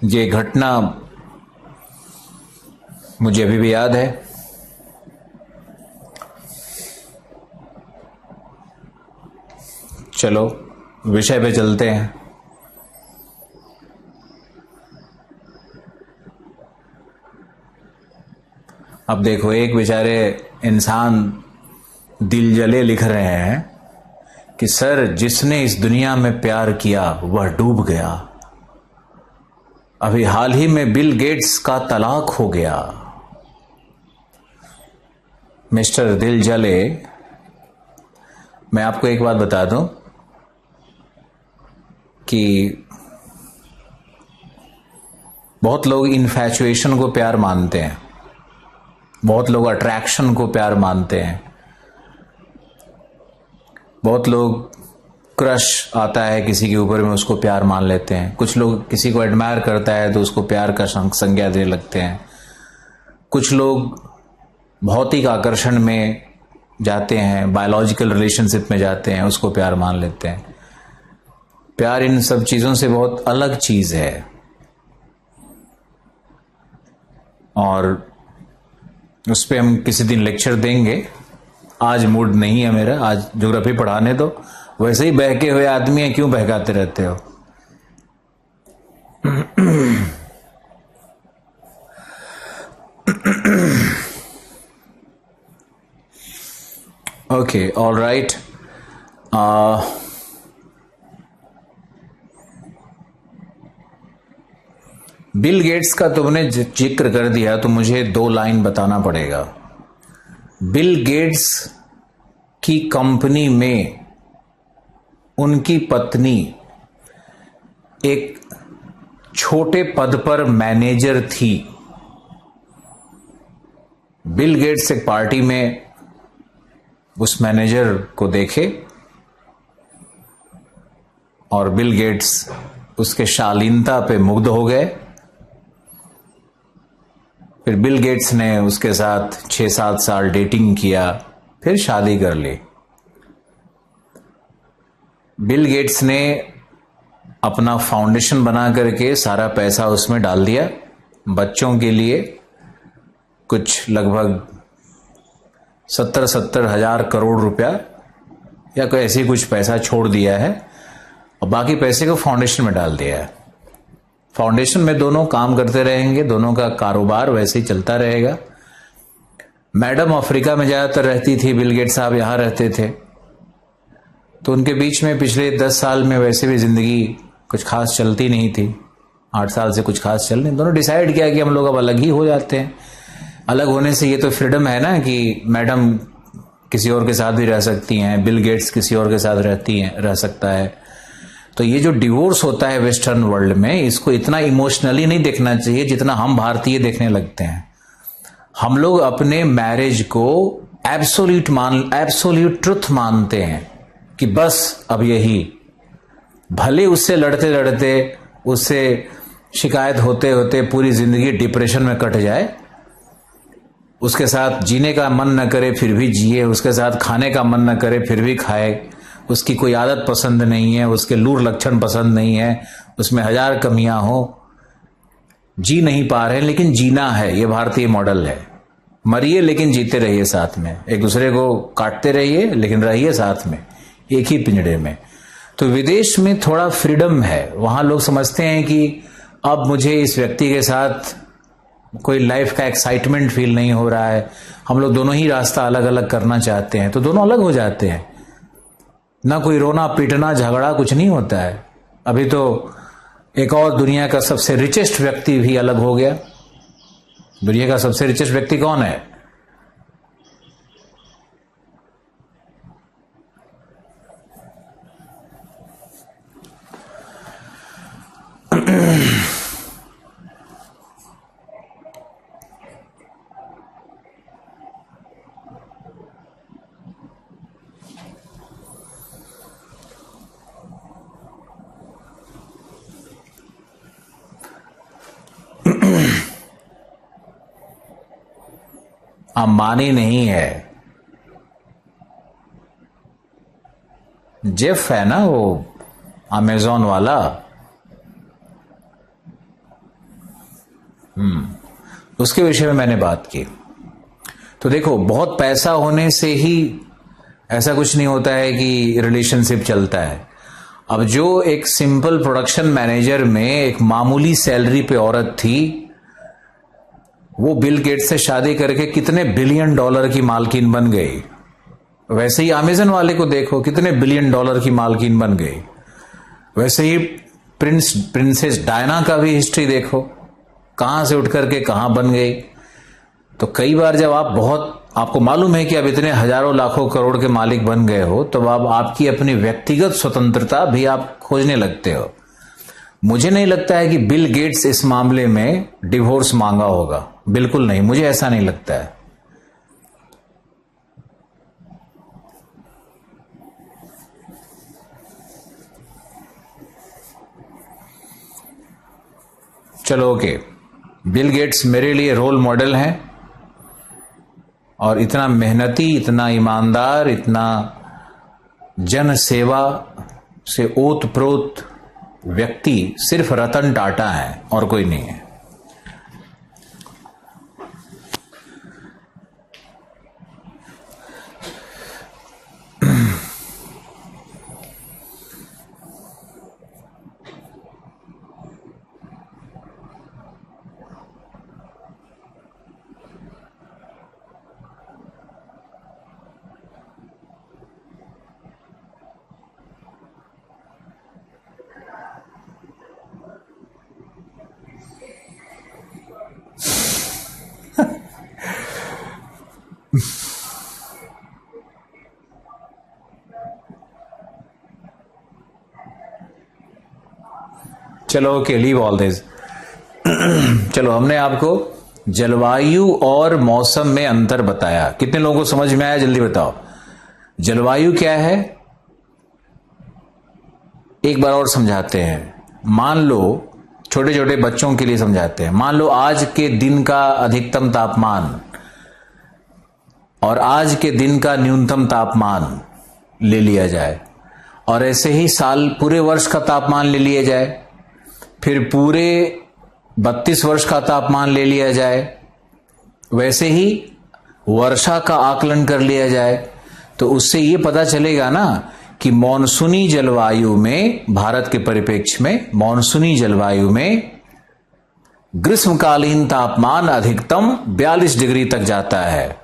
ये घटना मुझे अभी भी याद है। चलो विषय पे चलते हैं। अब देखो, एक बेचारे इंसान दिल जले लिख रहे हैं कि सर, जिसने इस दुनिया में प्यार किया वह डूब गया। अभी हाल ही में बिल गेट्स का तलाक हो गया। मिस्टर दिल जले, मैं आपको एक बात बता दूं कि बहुत लोग इन्फैचुएशन को प्यार मानते हैं, बहुत लोग अट्रैक्शन को प्यार मानते हैं, बहुत लोग क्रश आता है किसी के ऊपर में उसको प्यार मान लेते हैं, कुछ लोग किसी को एडमायर करता है तो उसको प्यार का संज्ञा देने लगते हैं, कुछ लोग भौतिक आकर्षण में जाते हैं, बायोलॉजिकल रिलेशनशिप में जाते हैं, उसको प्यार मान लेते हैं। प्यार इन सब चीजों से बहुत अलग चीज है और उस पर हम किसी दिन लेक्चर देंगे। आज मूड नहीं है मेरा, आज ज्योग्राफी पढ़ाने दो। वैसे ही बहके हुए आदमी है, क्यों बहकाते रहते हो? Okay, all right. Bill Gates का तुमने जिक्र कर दिया तो मुझे 2 लाइन बताना पड़ेगा। बिल गेट्स की कंपनी में उनकी पत्नी एक छोटे पद पर मैनेजर थी। बिल गेट्स एक पार्टी में उस मैनेजर को देखे और बिल गेट्स उसके शालीनता पे मुग्ध हो गए। फिर बिल गेट्स ने उसके साथ 6-7 साल डेटिंग किया, फिर शादी कर ली। बिल गेट्स ने अपना फाउंडेशन बना करके सारा पैसा उसमें डाल दिया, बच्चों के लिए कुछ लगभग 70 हजार करोड़ रुपया या कोई ऐसे कुछ पैसा छोड़ दिया है और बाकी पैसे को फाउंडेशन में डाल दिया है। फाउंडेशन में दोनों काम करते रहेंगे, दोनों का कारोबार वैसे ही चलता रहेगा। मैडम अफ्रीका में ज्यादातर रहती थी, बिल गेट्स साहब यहां रहते थे, तो उनके बीच में पिछले 10 साल में वैसे भी जिंदगी कुछ खास चलती नहीं थी। 8 साल से कुछ खास चल नहीं। दोनों डिसाइड किया कि हम लोग अब अलग ही हो जाते हैं। अलग होने से ये तो फ्रीडम है ना कि मैडम किसी और के साथ भी रह सकती हैं, बिल गेट्स किसी और के साथ रह सकता है। तो ये जो डिवोर्स होता है वेस्टर्न वर्ल्ड में, इसको इतना इमोशनली नहीं देखना चाहिए जितना हम भारतीय देखने लगते हैं। हम लोग अपने मैरिज को एब्सोल्यूट ट्रुथ मानते हैं कि बस अब यही, भले उससे लड़ते लड़ते, उससे शिकायत होते होते पूरी जिंदगी डिप्रेशन में कट जाए, उसके साथ जीने का मन न करे फिर भी जिए, उसके साथ खाने का मन न करे फिर भी खाए, उसकी कोई आदत पसंद नहीं है, उसके लूर लक्षण पसंद नहीं है, उसमें 1000 कमियां हो, जी नहीं पा रहे लेकिन जीना है। ये भारतीय मॉडल है। मरिए लेकिन जीते रहिए साथ में, एक दूसरे को काटते रहिए लेकिन रहिए साथ में, एक ही पिंजड़े में। तो विदेश में थोड़ा फ्रीडम है। वहां लोग समझते हैं कि अब मुझे इस व्यक्ति के साथ कोई लाइफ का एक्साइटमेंट फील नहीं हो रहा है, हम लोग दोनों ही रास्ता अलग अलग करना चाहते हैं, तो दोनों अलग हो जाते हैं। ना कोई रोना पीटना झगड़ा कुछ नहीं होता है। अभी तो एक और दुनिया का सबसे रिचेस्ट व्यक्ति भी अलग हो गया। दुनिया का सबसे रिचेस्ट व्यक्ति कौन है? अंबानी नहीं है, जेफ है ना, वो अमेजॉन वाला। उसके विषय में मैंने बात की। तो देखो, बहुत पैसा होने से ही ऐसा कुछ नहीं होता है कि रिलेशनशिप चलता है। अब जो एक सिंपल प्रोडक्शन मैनेजर में एक मामूली सैलरी पे औरत थी, वो बिल गेट्स से शादी करके कितने $1 बिलियन की मालकिन बन गई। वैसे ही अमेजन वाले को देखो, कितने बिलियन डॉलर की मालकिन बन गई। वैसे ही प्रिंसेस डायना का भी हिस्ट्री देखो, कहां से उठ करके कहां बन गई। तो कई बार जब आपको मालूम है कि अब इतने हजारों लाखों करोड़ के मालिक बन गए हो, तो अब आपकी अपनी व्यक्तिगत स्वतंत्रता भी आप खोजने लगते हो। मुझे नहीं लगता है कि बिल गेट्स इस मामले में डिवोर्स मांगा होगा, बिल्कुल नहीं, मुझे ऐसा नहीं लगता है। चलो ओके, बिल गेट्स मेरे लिए रोल मॉडल हैं, और इतना मेहनती, इतना ईमानदार, इतना जन सेवा से ओतप्रोत व्यक्ति सिर्फ रतन टाटा है और कोई नहीं है। चलो ओके, लीव ऑल दिस। चलो, हमने आपको जलवायु और मौसम में अंतर बताया। कितने लोगों को समझ में आया, जल्दी बताओ। जलवायु क्या है, एक बार और समझाते हैं। मान लो, छोटे छोटे बच्चों के लिए समझाते हैं। मान लो आज के दिन का अधिकतम तापमान और आज के दिन का न्यूनतम तापमान ले लिया जाए, और ऐसे ही साल पूरे वर्ष का तापमान ले लिया जाए, फिर पूरे 32 वर्ष का तापमान ले लिया जाए, वैसे ही वर्षा का आकलन कर लिया जाए, तो उससे यह पता चलेगा ना कि मॉनसूनी जलवायु में, भारत के परिप्रेक्ष्य में मॉनसूनी जलवायु में ग्रीष्मकालीन तापमान अधिकतम 42 डिग्री तक जाता है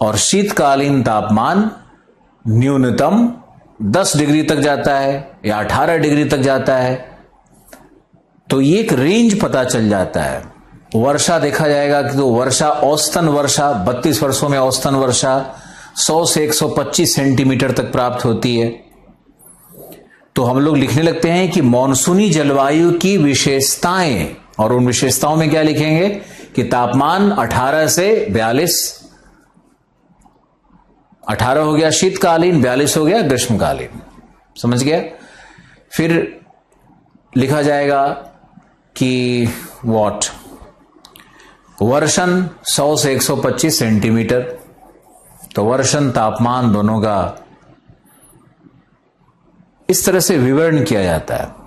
और शीतकालीन तापमान न्यूनतम 10 डिग्री तक जाता है या 18 डिग्री तक जाता है। तो ये एक रेंज पता चल जाता है। वर्षा देखा जाएगा कि तो वर्षा, औसतन वर्षा 32 वर्षों में औसतन वर्षा 100 से 125 सेंटीमीटर तक प्राप्त होती है। तो हम लोग लिखने लगते हैं कि मॉनसूनी जलवायु की विशेषताएं, और उन विशेषताओं में क्या लिखेंगे कि तापमान 18 से 42, 18 हो गया शीतकालीन, 42 हो गया ग्रीष्मकालीन। समझ गया? फिर लिखा जाएगा कि वर्षन 100 से 125 सेंटीमीटर। तो वर्षन तापमान दोनों का इस तरह से विवरण किया जाता है।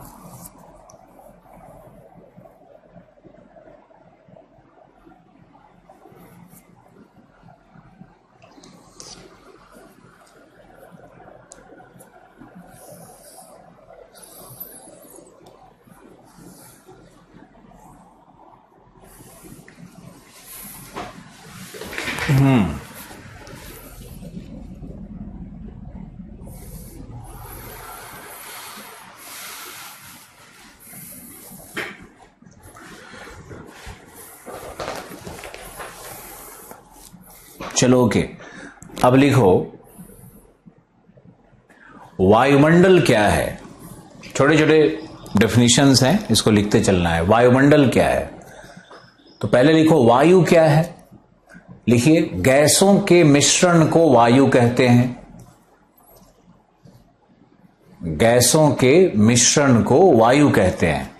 चलो ओके, अब लिखो वायुमंडल क्या है। छोटे छोटे डेफिनेशंस हैं, इसको लिखते चलना है। वायुमंडल क्या है, तो पहले लिखो वायु क्या है। लिखिए, गैसों के मिश्रण को वायु कहते हैं। गैसों के मिश्रण को वायु कहते हैं।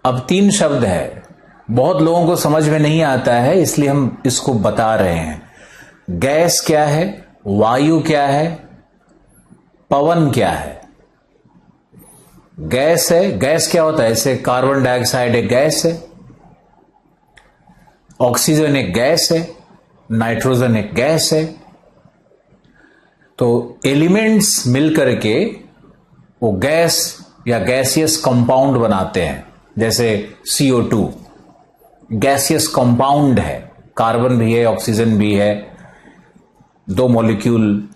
अब 3 शब्द है, बहुत लोगों को समझ में नहीं आता है, इसलिए हम इसको बता रहे हैं। गैस क्या है, वायु क्या है, पवन क्या है। गैस है, गैस क्या होता है, जैसे कार्बन डाइऑक्साइड एक गैस है, ऑक्सीजन एक गैस है, नाइट्रोजन एक गैस है। तो एलिमेंट्स मिलकर के वो गैस या गैसियस कंपाउंड बनाते हैं। जैसे CO2 गैसियस कंपाउंड है, कार्बन भी है, ऑक्सीजन भी है, दो मॉलिक्यूल,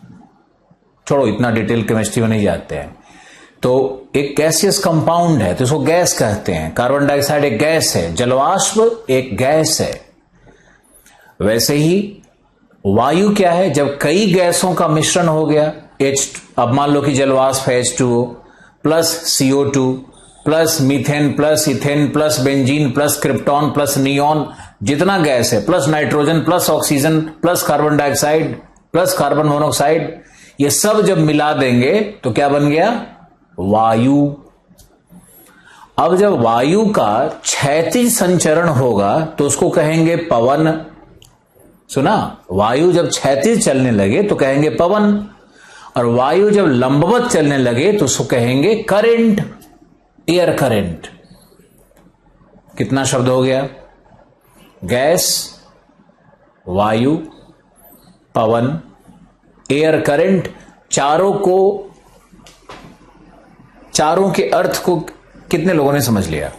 छोड़ो इतना डिटेल केमिस्ट्री में नहीं जाते हैं। तो एक गैसियस कंपाउंड है तो इसको गैस कहते हैं। कार्बन डाइऑक्साइड एक गैस है, जलवाष्प एक गैस है। वैसे ही वायु क्या है? जब कई गैसों का मिश्रण हो गया, अब मान लो कि जलवाष्प है H2O plus CO2 plus methane plus ethane plus benzene plus krypton plus neon, जितना गैस है, plus nitrogen plus oxygen plus carbon dioxide plus carbon monoxide, ये सब जब मिला देंगे तो क्या बन गया? वायु। अब जब वायु का क्षैतिज संचरण होगा तो उसको कहेंगे पवन। सुना? वायु जब क्षैतिज चलने लगे तो कहेंगे पवन, और वायु जब लंबवत चलने लगे तो उसको कहेंगे करंट, एयर करंट। कितना शब्द हो गया? गैस, वायु, पवन, एयर करंट। चारों के अर्थ को कितने लोगों ने समझ लिया?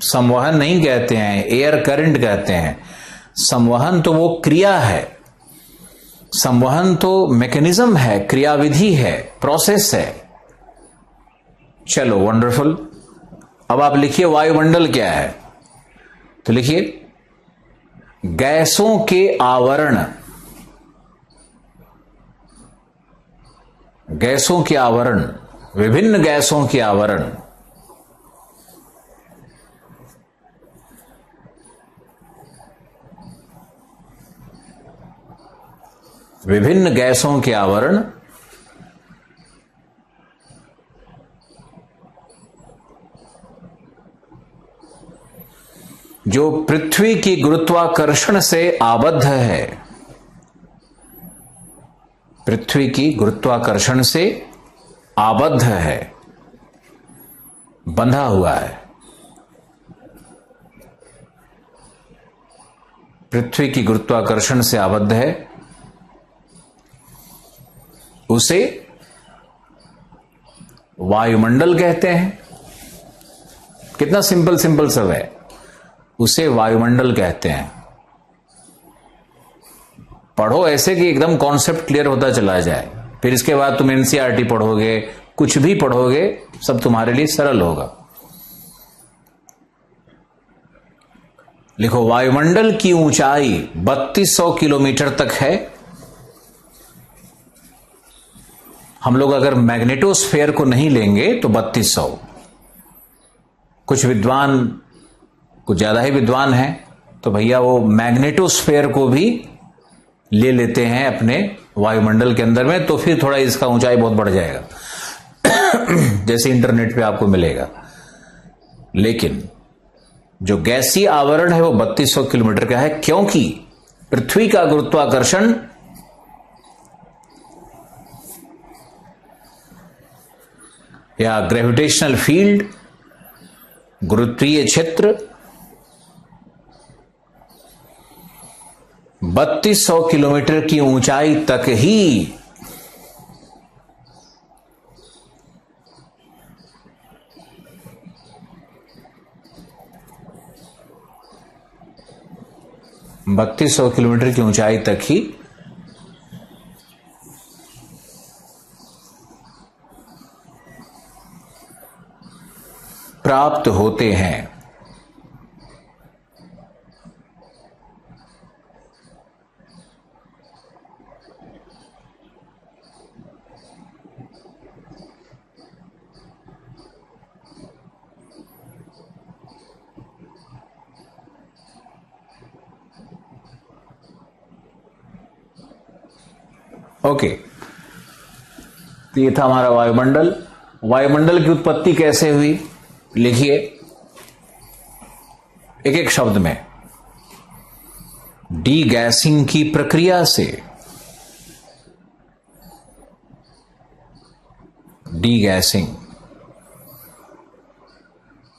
संवहन नहीं कहते हैं, एयर करंट कहते हैं। संवहन तो वो क्रिया है, संवहन तो मैकेनिज्म है, क्रियाविधि है, प्रोसेस है। चलो वंडरफुल। अब आप लिखिए वायुमंडल क्या है? तो लिखिए गैसों के आवरण, गैसों के आवरण, विभिन्न गैसों के आवरण। विभिन्न गैसों के आवरण जो पृथ्वी की गुरुत्वाकर्षण से आबद्ध है, पृथ्वी की गुरुत्वाकर्षण से आबद्ध है, बंधा हुआ है। पृथ्वी की गुरुत्वाकर्षण से आबद्ध है, उसे वायुमंडल कहते हैं। कितना सिंपल सिंपल सब है, उसे वायुमंडल कहते हैं। पढ़ो ऐसे कि एकदम कॉन्सेप्ट क्लियर होता चला जाए, फिर इसके बाद तुम एनसीईआरटी पढ़ोगे, कुछ भी पढ़ोगे, सब तुम्हारे लिए सरल होगा। लिखो वायुमंडल की ऊंचाई 3200 किलोमीटर तक है। हम लोग अगर मैग्नेटोस्फेयर को नहीं लेंगे तो 3200। कुछ विद्वान, कुछ ज्यादा ही विद्वान हैं तो भैया वो मैग्नेटोस्फेयर को भी ले लेते हैं अपने वायुमंडल के अंदर में, तो फिर थोड़ा इसका ऊंचाई बहुत बढ़ जाएगा जैसे इंटरनेट पे आपको मिलेगा। लेकिन जो गैसीय आवरण है वो 3200 किलोमीटर का है, क्योंकि पृथ्वी का गुरुत्वाकर्षण या ग्रेविटेशनल फील्ड, गुरुत्वीय क्षेत्र 3200 किलोमीटर की ऊंचाई तक ही 3200 किलोमीटर की ऊंचाई तक ही प्राप्त होते हैं। ओके, तो ये था हमारा वायुमंडल। वायुमंडल की उत्पत्ति कैसे हुई लिखिए एक एक शब्द में। डी गैसिंग की प्रक्रिया से। D guessing,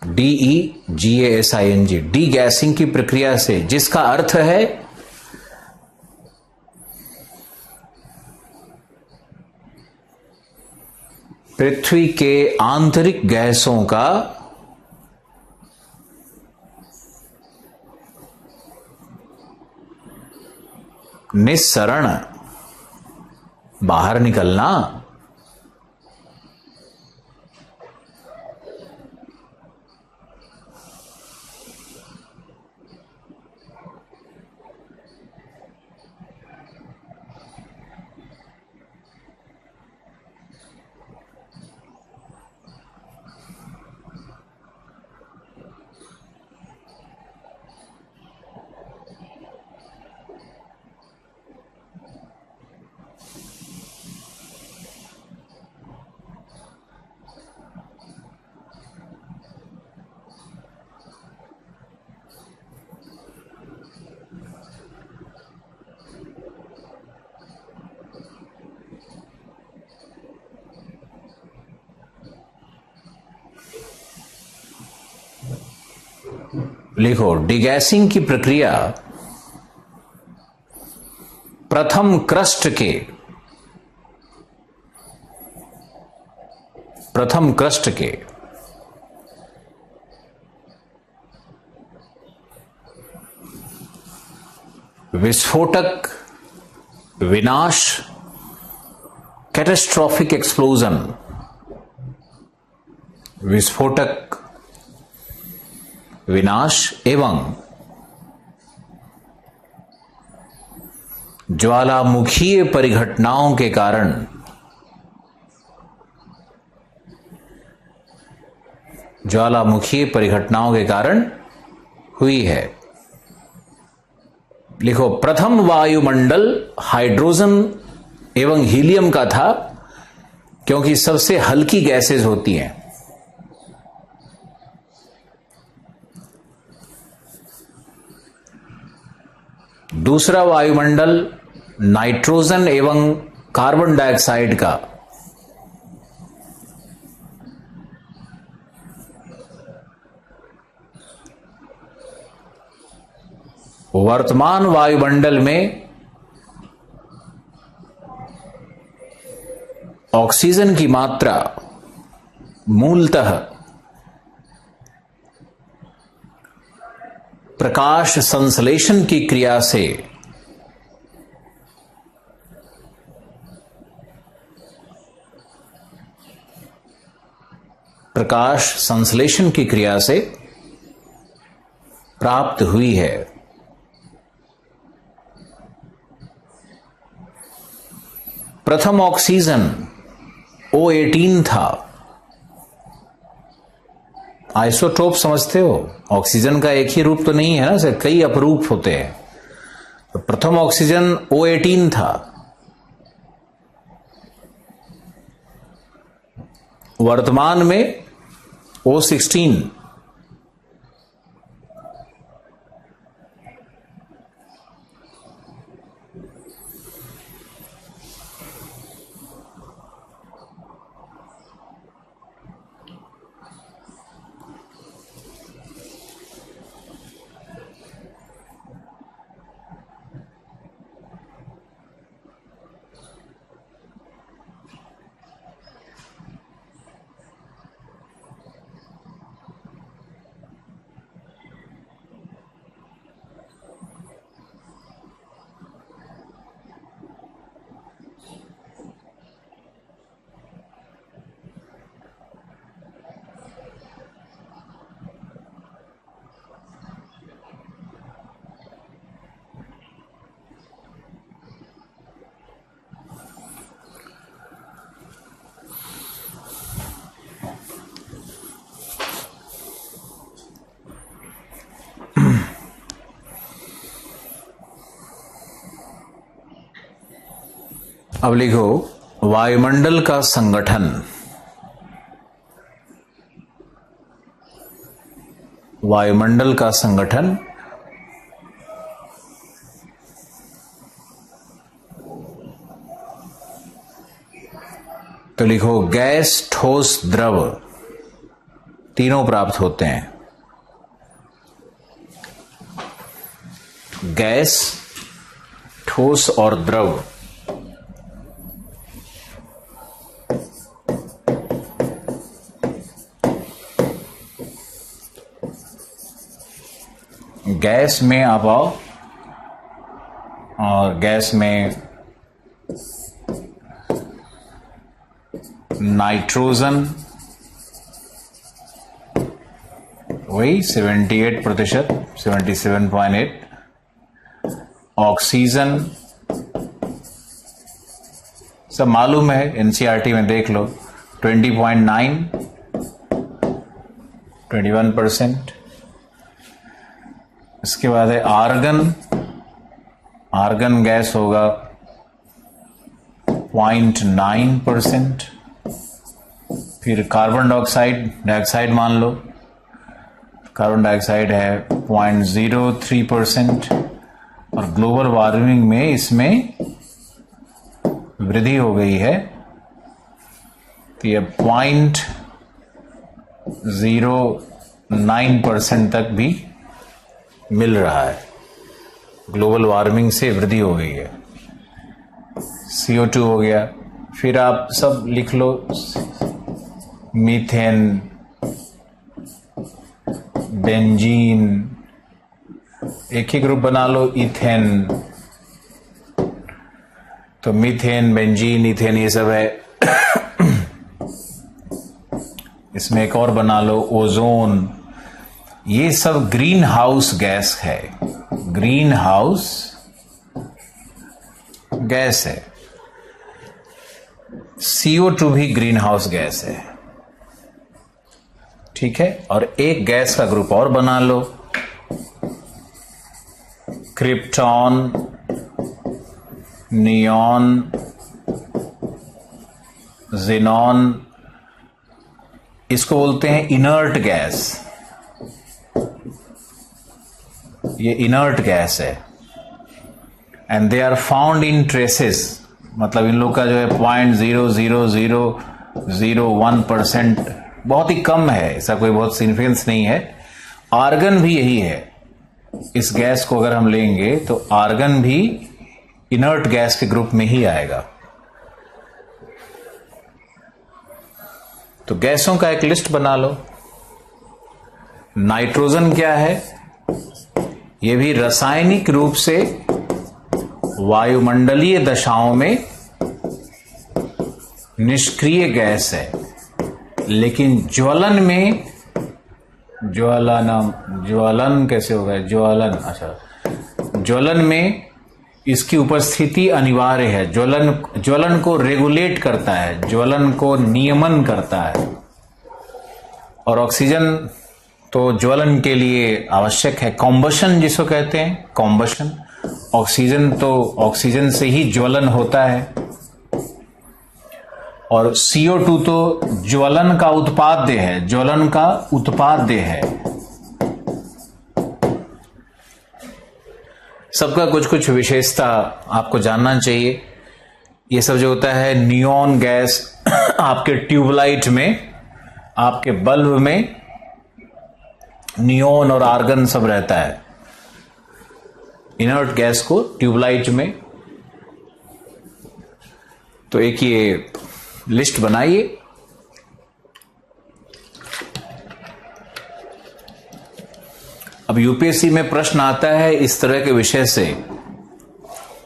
DEGASING, D guessing की प्रक्रिया से, जिसका अर्थ है पृथ्वी के आंतरिक गैसों का निस्सरण, बाहर निकलना। लिखो, डिगैसिंग की प्रक्रिया प्रथम क्रस्ट के विस्फोटक, विनाश, कैटास्ट्रॉफिक एक्सप्लोजन, विस्फोटक, विनाश एवं ज्वालामुखीय परिघटनाओं के कारण हुई है। लिखो, प्रथम वायुमंडल हाइड्रोजन एवं हीलियम का था, क्योंकि सबसे हल्की गैसेज होती हैं। दूसरा वायुमंडल नाइट्रोजन एवं कार्बन डाइऑक्साइड का। वर्तमान वायुमंडल में ऑक्सीजन की मात्रा मूलतः प्रकाश संश्लेषण की क्रिया से प्राप्त हुई है। प्रथम ऑक्सीजन O18 था। आइसोटोप समझते हो? ऑक्सीजन का एक ही रूप तो नहीं है ना, सर, कई अपरूप होते हैं। तो प्रथम ऑक्सीजन O18 था। वर्तमान में O16। अब लिखो, वायुमंडल का संगठन। वायुमंडल का संगठन तो लिखो गैस, ठोस, द्रव तीनों प्राप्त होते हैं। गैस, ठोस और द्रव। गैस में आप आओ, और गैस में नाइट्रोजन वही 78%, 77.8। ऑक्सीजन सब मालूम है, एनसीईआरटी में देख लो, 20.9, 21%। इसके बाद है आर्गन। आर्गन गैस होगा 0.9%। फिर कार्बन डाइऑक्साइड मान लो, कार्बन डाइऑक्साइड है 0.03%। और ग्लोबल वार्मिंग में इसमें वृद्धि हो गई है, तो ये 0.09% तक भी मिल रहा है। ग्लोबल वार्मिंग से वृद्धि हो गई है। CO2 हो गया। फिर आप सब लिख लो, मीथेन, बेंजीन, एक ही ग्रुप बना लो, इथेन। तो मीथेन, बेंजीन, इथेन ये सब है। इसमें एक और बना लो, ओजोन। ये सब ग्रीन हाउस गैस है, ग्रीन हाउस गैस है। CO2 भी ग्रीन हाउस गैस है, ठीक है। और एक गैस का ग्रुप और बना लो, क्रिप्टॉन, नियॉन, ज़ेनॉन। इसको बोलते हैं इनर्ट गैस। ये इनर्ट गैस है, and they are found in traces. मतलब इन लोग का जो है 0.00001%, बहुत ही कम है, ऐसा कोई बहुत सिग्निफिकेंस नहीं है। आर्गन भी यही है। इस गैस को अगर हम लेंगे तो आर्गन भी इनर्ट गैस के ग्रुप में ही आएगा। तो गैसों का एक लिस्ट बना लो। नाइट्रोजन क्या है? यह भी रासायनिक रूप से वायुमंडलीय दशाओं में निष्क्रिय गैस है, लेकिन ज्वलन में ज्वलन कैसे होगा? ज्वलन में इसकी उपस्थिति अनिवार्य है। ज्वलन को रेगुलेट करता है, ज्वलन को नियमन करता है। और ऑक्सीजन तो ज्वलन के लिए आवश्यक है। कॉम्बशन जिसको कहते हैं, कॉम्बशन। ऑक्सीजन तो ऑक्सीजन से ही ज्वलन होता है। और CO2 तो ज्वलन का उत्पाद्य है, ज्वलन का उत्पाद्य है। सबका कुछ कुछ विशेषता आपको जानना चाहिए। ये सब जो होता है नियॉन गैस, आपके ट्यूबलाइट में, आपके बल्ब में नियॉन और आर्गन सब रहता है। इनर्ट गैस को ट्यूबलाइट में। तो एक ये लिस्ट बनाइए। अब यूपीएससी में प्रश्न आता है इस तरह के विषय से,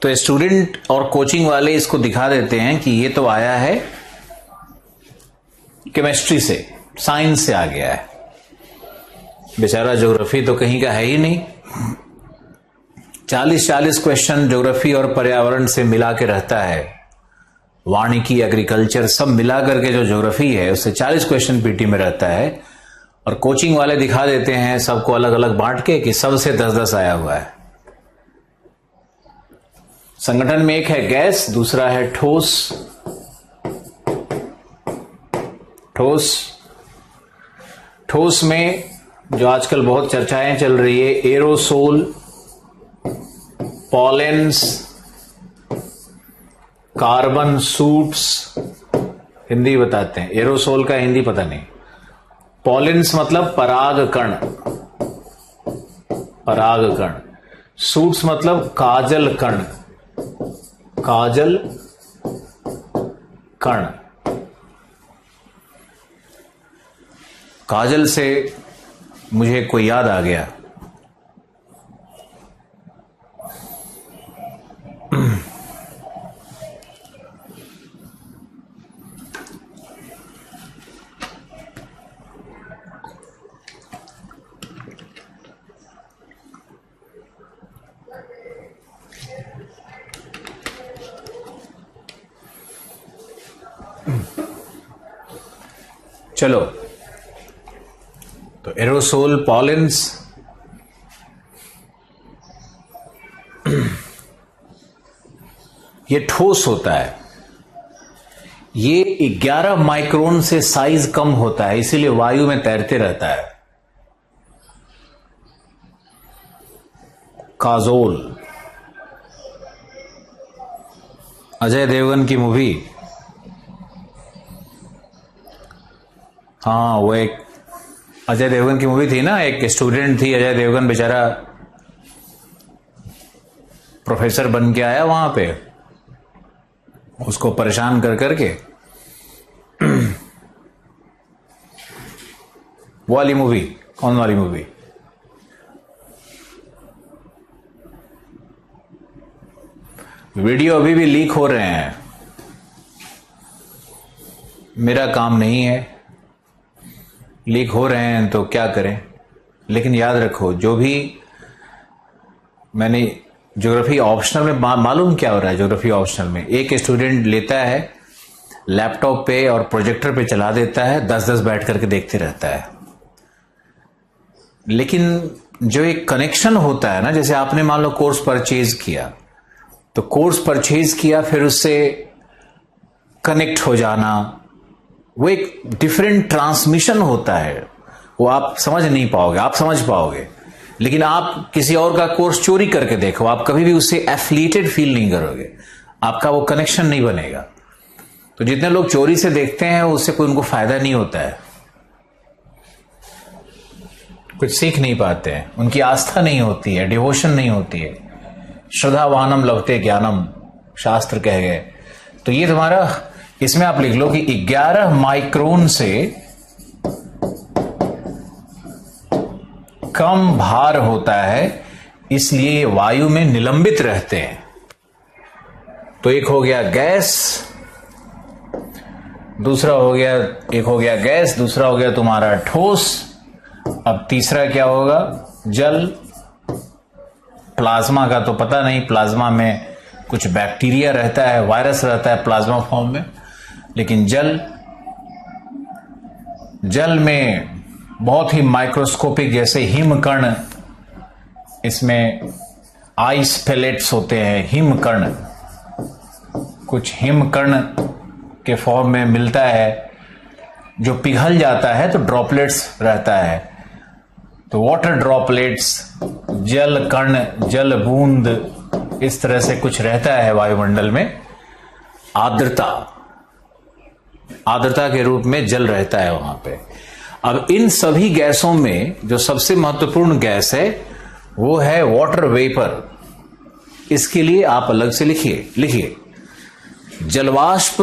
तो स्टूडेंट और कोचिंग वाले इसको दिखा देते हैं कि ये तो आया है केमिस्ट्री से, साइंस से आ गया है। बेचारा ज्योग्राफी तो कहीं का है ही नहीं। 40-40 क्वेश्चन ज्योग्राफी और पर्यावरण से मिला के रहता है। वानिकी, एग्रीकल्चर सब मिला करके जो ज्योग्राफी है उससे 40 क्वेश्चन पीटी में रहता है। और कोचिंग वाले दिखा देते हैं सबको अलग अलग बांट के कि सबसे 10-10 आया हुआ है। संगठन में एक है गैस, दूसरा है ठोस। ठोस में जो आजकल बहुत चर्चाएं चल रही है, aerosol, pollens, carbon suits, Hindi बताते हैं, एरोसोल का हिंदी पता नहीं। पॉलिन्स मतलब पराग कण, पराग कण। सूट्स मतलब काजल कण, काजल कण। काजल से मुझे कोई याद आ गया, चलो। तो एरोसोल, पॉलिन्स, ये ठोस होता है, ये 11 माइक्रोन से साइज कम होता है, इसीलिए वायु में तैरते रहता है। काजोल, अजय देवगन की मूवी। हाँ, वो एक अजय देवगन की मूवी थी ना, एक स्टूडेंट थी, अजय देवगन बेचारा प्रोफेसर बन के आया वहां पे, उसको परेशान कर करके। वो वाली मूवी, कौन वाली मूवी? वीडियो अभी भी लीक हो रहे हैं, मेरा काम नहीं है, लीक हो रहे हैं तो क्या करें। लेकिन याद रखो, जो भी मैंने ज्योग्राफी ऑप्शनल में मालूम क्या हो रहा है। ज्योग्राफी ऑप्शनल में एक स्टूडेंट लेता है, लैपटॉप पे और प्रोजेक्टर पे चला देता है, 10-10 बैठ करके देखते रहता है। लेकिन जो एक कनेक्शन होता है ना, जैसे आपने मान लो कोर्स परचेज किया, तो कोर्स परचेज किया, फिर उससे कनेक्ट हो जाना, वो एक डिफरेंट ट्रांसमिशन होता है। वो आप समझ नहीं पाओगे, आप समझ पाओगे, लेकिन आप किसी और का कोर्स चोरी करके देखो, आप कभी भी उससे एफिलिएटेड फील नहीं करोगे, आपका वो कनेक्शन नहीं बनेगा। तो जितने लोग चोरी से देखते हैं, उससे कोई उनको फायदा नहीं होता है, कुछ सीख नहीं पाते हैं, उनकी आस्था नहीं होती है, डिवोशन नहीं होती है। श्रद्धावानम लभते ज्ञानम, शास्त्र कह गए। तो ये तुम्हारा, इसमें आप लिख लो कि 11 माइक्रोन से कम भार होता है, इसलिए वायु में निलंबित रहते हैं। तो एक हो गया गैस, दूसरा हो गया, एक हो गया गैस, दूसरा हो गया तुम्हारा ठोस, अब तीसरा क्या होगा? जल। प्लाज्मा का तो पता नहीं, प्लाज्मा में कुछ बैक्टीरिया रहता है, वायरस रहता है प्लाज्मा फॉर्म में। लेकिन जल, जल में बहुत ही माइक्रोस्कोपिक, जैसे हिमकण, इसमें आइस पेलेट्स होते हैं, हिमकण, कुछ हिमकण के फॉर्म में मिलता है, जो पिघल जाता है तो ड्रॉपलेट्स रहता है। तो वाटर ड्रॉपलेट्स, जल कण, जल बूंद, इस तरह से कुछ रहता है वायुमंडल में। आर्द्रता, आर्द्रता के रूप में जल रहता है वहां पे। अब इन सभी गैसों में जो सबसे महत्वपूर्ण गैस है वो है वाटर वेपर। इसके लिए आप अलग से लिखिए जलवाष्प,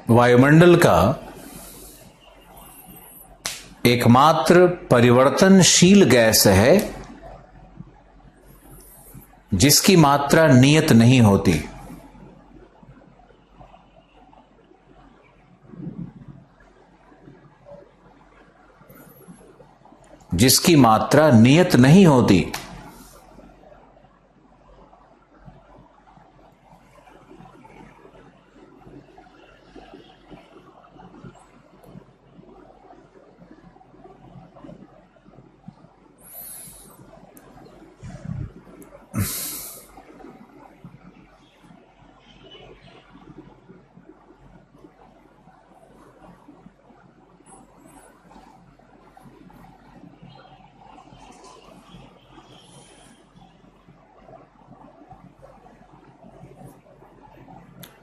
वायुमंडल का एकमात्र परिवर्तनशील गैस है जिसकी मात्रा नियत नहीं होती। जिसकी मात्रा नियत नहीं होती।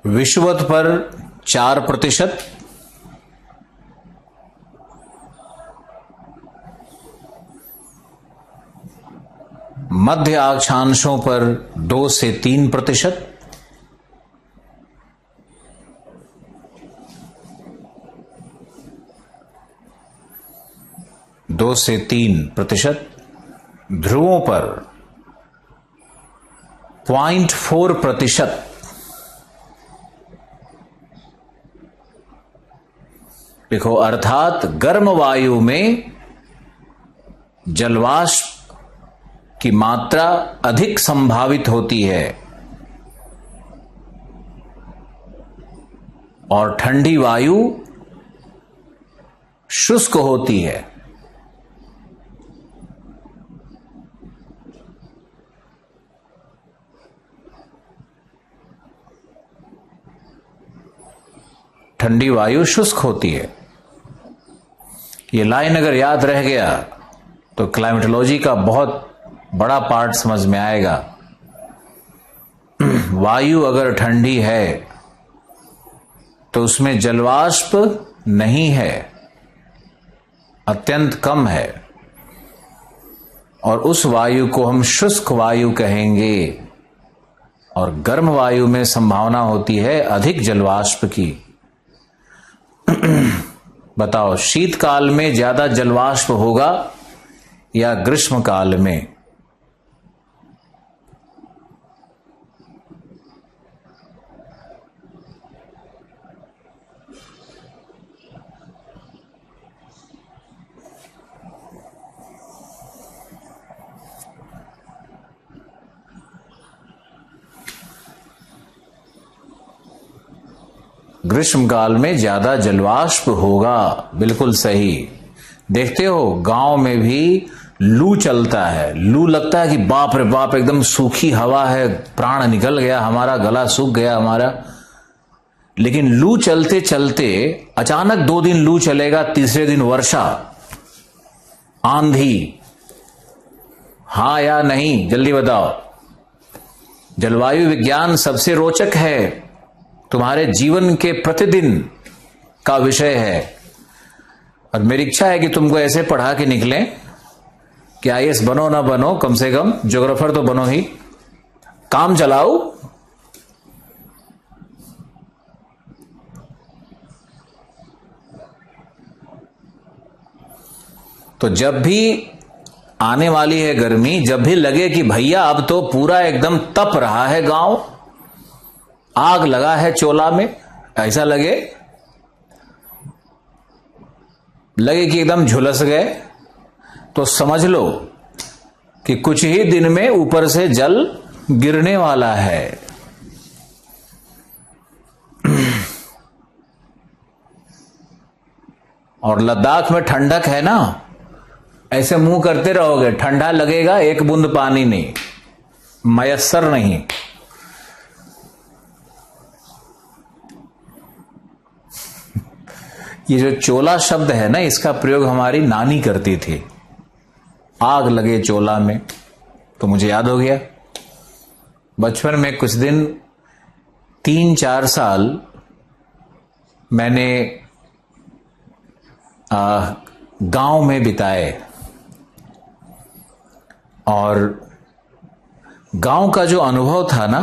विषुवत पर 4%, मध्य अक्षांशों पर 2 से 3%, ध्रुवों पर 0.4%, देखो, अर्थात गर्म वायु में जलवाष्प की मात्रा अधिक संभावित होती है और ठंडी वायु शुष्क होती है। ठंडी वायु शुष्क होती है। ये लाइन अगर याद रह गया तो क्लाइमेटोलॉजी का बहुत बड़ा पार्ट समझ में आएगा। वायु अगर ठंडी है तो उसमें जलवाष्प नहीं है, अत्यंत कम है, और उस वायु को हम शुष्क वायु कहेंगे। और गर्म वायु में संभावना होती है अधिक जलवाष्प की। बताओ, शीतकाल में ज्यादा जलवाष्प होगा या ग्रीष्म काल में? ग्रीष्म काल में ज्यादा जलवाष्प होगा, बिल्कुल सही। देखते हो गांव में भी लू चलता है, लू लगता है कि बाप रे बाप एकदम सूखी हवा है, प्राण निकल गया हमारा, गला सूख गया हमारा। लेकिन लू चलते चलते अचानक 2 दिन लू चलेगा, तीसरे दिन वर्षा, आंधी। हां या नहीं, जल्दी बताओ। जलवायु विज्ञान सबसे रोचक है, तुम्हारे जीवन के प्रतिदिन का विषय है। और मेरी इच्छा है कि तुमको ऐसे पढ़ा के निकले कि आईएएस बनो ना बनो, कम से कम ज्योग्राफर तो बनो ही, काम चलाओ। तो जब भी आने वाली है गर्मी, जब भी लगे कि भैया अब तो पूरा एकदम तप रहा है गांव, आग लगा है चोला में, ऐसा लगे कि एकदम झुलस गए, तो समझ लो कि कुछ ही दिन में ऊपर से जल गिरने वाला है। और लद्दाख में ठंडक है ना, ऐसे मुंह करते रहोगे, ठंडा लगेगा, एक बूंद पानी नहीं, मयस्सर नहीं। ये जो चोला शब्द है ना, इसका प्रयोग हमारी नानी करती थी, आग लगे चोला में। तो मुझे याद हो गया, बचपन में कुछ दिन 3-4 साल मैंने गांव में बिताए, और गांव का जो अनुभव था ना,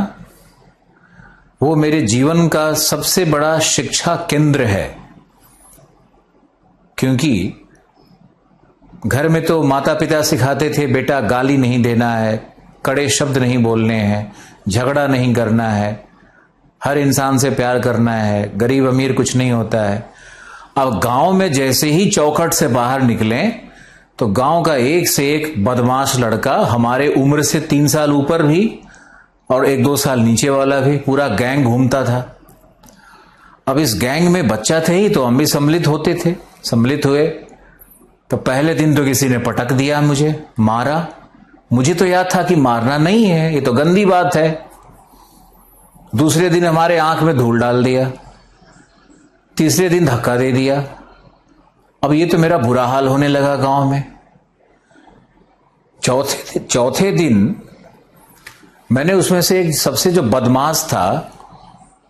वो मेरे जीवन का सबसे बड़ा शिक्षा केंद्र है। क्योंकि घर में तो माता पिता सिखाते थे, बेटा गाली नहीं देना है, कड़े शब्द नहीं बोलने हैं, झगड़ा नहीं करना है, हर इंसान से प्यार करना है, गरीब अमीर कुछ नहीं होता है। अब गांव में जैसे ही चौखट से बाहर निकलें तो गांव का एक से एक बदमाश लड़का, हमारे उम्र से 3 साल ऊपर भी और 1-2 साल नीचे वाला भी, पूरा गैंग घूमता था। अब इस गैंग में बच्चा थे ही तो हम भी सम्मिलित होते थे। सम्मिलित हुए तो पहले दिन तो किसी ने पटक दिया, मुझे मारा। मुझे तो याद था कि मारना नहीं है, ये तो गंदी बात है। दूसरे दिन हमारे आंख में धूल डाल दिया, तीसरे दिन धक्का दे दिया। अब ये तो मेरा बुरा हाल होने लगा गांव में। चौथे दिन मैंने उसमें से एक सबसे जो बदमाश था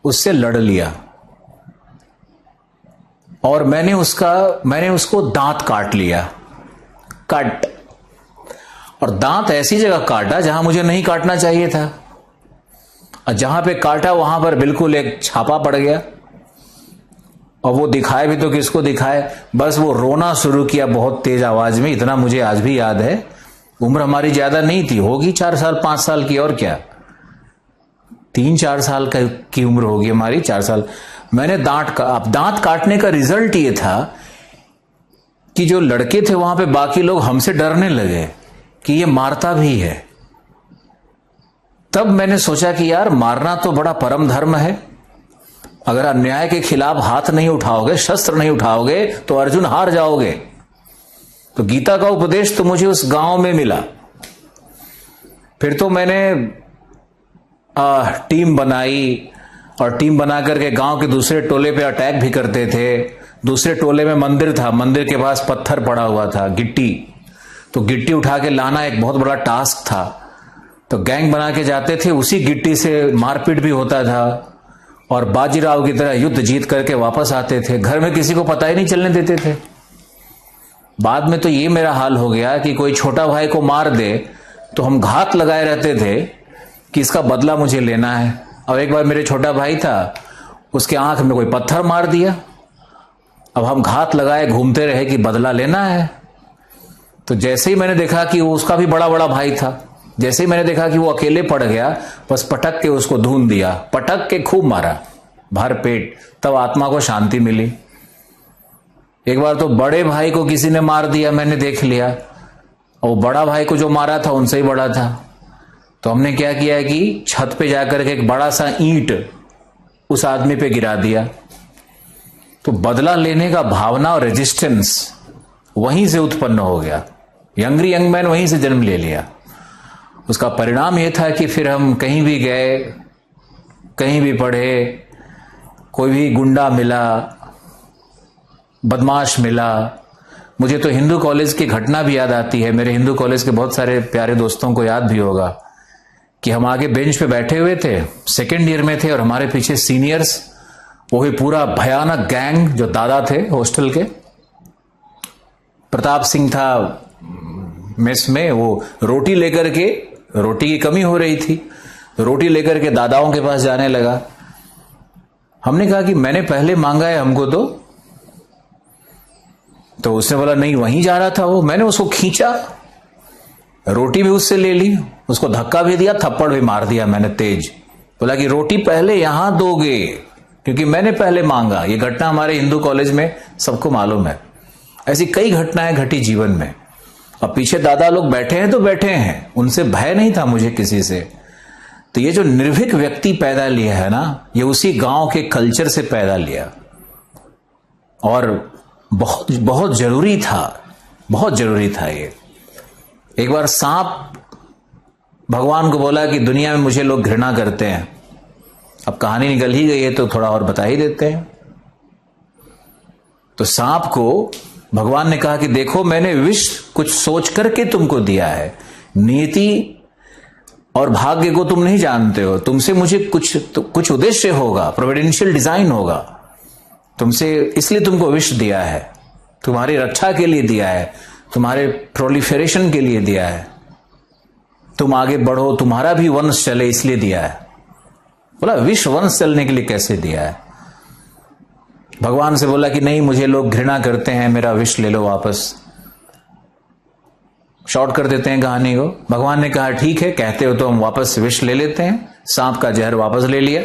उससे लड़ लिया और मैंने उसको दांत काट लिया। कट। और दांत ऐसी जगह काटा जहां मुझे नहीं काटना चाहिए था, और जहां पे काटा वहां पर बिल्कुल एक छापा पड़ गया। और वो दिखाए भी तो किसको दिखाए, बस वो रोना शुरू किया बहुत तेज आवाज में। इतना मुझे आज भी याद है। उम्र हमारी ज्यादा नहीं थी, होगी 4 साल 5 साल की, और क्या 3-4 साल की उम्र होगी हमारी, 4 साल। मैंने दांत काटने का रिजल्ट ये था कि जो लड़के थे वहां पे बाकी लोग हमसे डरने लगे कि ये मारता भी है। तब मैंने सोचा कि यार मारना तो बड़ा परम धर्म है। अगर अन्याय के खिलाफ हाथ नहीं उठाओगे, शस्त्र नहीं उठाओगे तो अर्जुन हार जाओगे। तो गीता का उपदेश तो मुझे उस गांव में मिला। फिर तो मैंने टीम बनाई और टीम बना करके गांव के दूसरे टोले पे अटैक भी करते थे। दूसरे टोले में मंदिर था, मंदिर के पास पत्थर पड़ा हुआ था, गिट्टी। तो गिट्टी उठा के लाना एक बहुत बड़ा टास्क था। तो गैंग बना के जाते थे, उसी गिट्टी से मारपीट भी होता था और बाजीराव की तरह युद्ध जीत करके वापस आते थे। घर में किसी को पता ही नहीं चलने देते थे। बाद में तो ये मेरा हाल हो गया कि कोई छोटा भाई को मार दे तो हम घात लगाए रहते थे कि इसका बदला मुझे लेना है। अब एक बार मेरे छोटा भाई था, उसके आंख में कोई पत्थर मार दिया। अब हम घात लगाए घूमते रहे कि बदला लेना है। तो जैसे ही मैंने देखा कि वो, उसका भी बड़ा बड़ा भाई था, जैसे ही मैंने देखा कि वो अकेले पड़ गया, बस पटक के उसको धून दिया, पटक के खूब मारा भर पेट। तब आत्मा को शांति मिली। एक बार तो बड़े भाई को किसी ने मार दिया, मैंने देख लिया, और बड़ा भाई को जो मारा था उनसे ही बड़ा था। तो हमने क्या किया है कि छत पे जाकर के एक बड़ा सा ईंट उस आदमी पे गिरा दिया। तो बदला लेने का भावना और रेजिस्टेंस वहीं से उत्पन्न हो गया। यंग मैन वहीं से जन्म ले लिया। उसका परिणाम यह था कि फिर हम कहीं भी गए, कहीं भी पढ़े, कोई भी गुंडा मिला, बदमाश मिला। मुझे तो हिंदू कॉलेज की घटना भी याद आती है। मेरे हिंदू कॉलेज के बहुत सारे प्यारे दोस्तों को याद भी होगा कि हम आगे बेंच पे बैठे हुए थे, सेकेंड ईयर में थे, और हमारे पीछे सीनियर्स, वो भी पूरा भयानक गैंग, जो दादा थे हॉस्टल के। प्रताप सिंह था मेस में, वो रोटी लेकर के, रोटी की कमी हो रही थी, तो रोटी लेकर के दादाओं के पास जाने लगा। हमने कहा कि मैंने पहले मांगा है हमको तो उसने बोला नहीं, वहीं जा रहा था वो। मैंने उसको खींचा, रोटी भी उससे ले ली, उसको धक्का भी दिया, थप्पड़ भी मार दिया मैंने तेज। बोला कि रोटी पहले यहां दोगे क्योंकि मैंने पहले मांगा। ये घटना हमारे हिंदू कॉलेज में सबको मालूम है। ऐसी कई घटनाएं घटी जीवन में। अब पीछे दादा लोग बैठे हैं तो बैठे हैं, उनसे भय नहीं था मुझे किसी से। तो ये जो निर्भीक व्यक्ति पैदा लिया है ना, ये उसी गांव के कल्चर से पैदा लिया, और बहुत बहुत जरूरी था, बहुत जरूरी था ये। एक बार सांप भगवान को बोला कि दुनिया में मुझे लोग घृणा करते हैं। अब कहानी निकल ही गई है तो थोड़ा और बता ही देते हैं। तो सांप को भगवान ने कहा कि देखो, मैंने विष कुछ सोच करके तुमको दिया है, नियति और भाग्य को तुम नहीं जानते हो। तुमसे मुझे कुछ उद्देश्य होगा, प्रोविडेंशियल डिजाइन होगा तुमसे, इसलिए तुमको विष दिया है, तुम्हारी रक्षा के लिए दिया है, तुम्हारे प्रोलिफरेशन के लिए दिया है, तुम आगे बढ़ो, तुम्हारा भी वंश चले, इसलिए दिया है। बोला विष वंश चलने के लिए कैसे दिया है? भगवान से बोला कि नहीं, मुझे लोग घृणा करते हैं, मेरा विष ले लो वापस। शॉर्ट कर देते हैं कहानी को। भगवान ने कहा ठीक है, कहते हो तो हम वापस विष ले लेते हैं। सांप का जहर वापस ले लिया।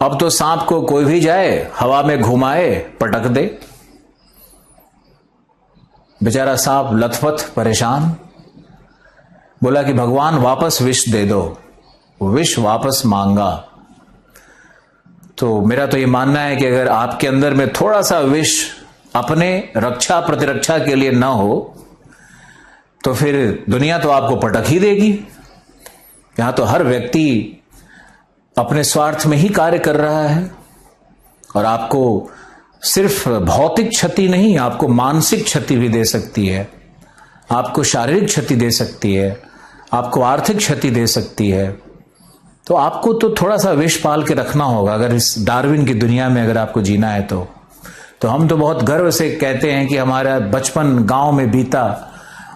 अब तो सांप को कोई भी जाए, हवा में घुमाए, पटक दे। बेचारा सांप लथपथ परेशान। बोला कि भगवान वापस विष दे दो। विष वापस मांगा। तो मेरा तो ये मानना है कि अगर आपके अंदर में थोड़ा सा विष अपने रक्षा प्रतिरक्षा के लिए ना हो तो फिर दुनिया तो आपको पटक ही देगी। यहां तो हर व्यक्ति अपने स्वार्थ में ही कार्य कर रहा है और आपको सिर्फ भौतिक क्षति नहीं, आपको मानसिक क्षति भी दे सकती है, आपको शारीरिक क्षति दे सकती है, आपको आर्थिक क्षति दे सकती है। तो आपको तो थोड़ा सा विष पाल के रखना होगा अगर इस डार्विन की दुनिया में अगर आपको जीना है तो हम तो बहुत गर्व से कहते हैं कि हमारा बचपन गांव में बीता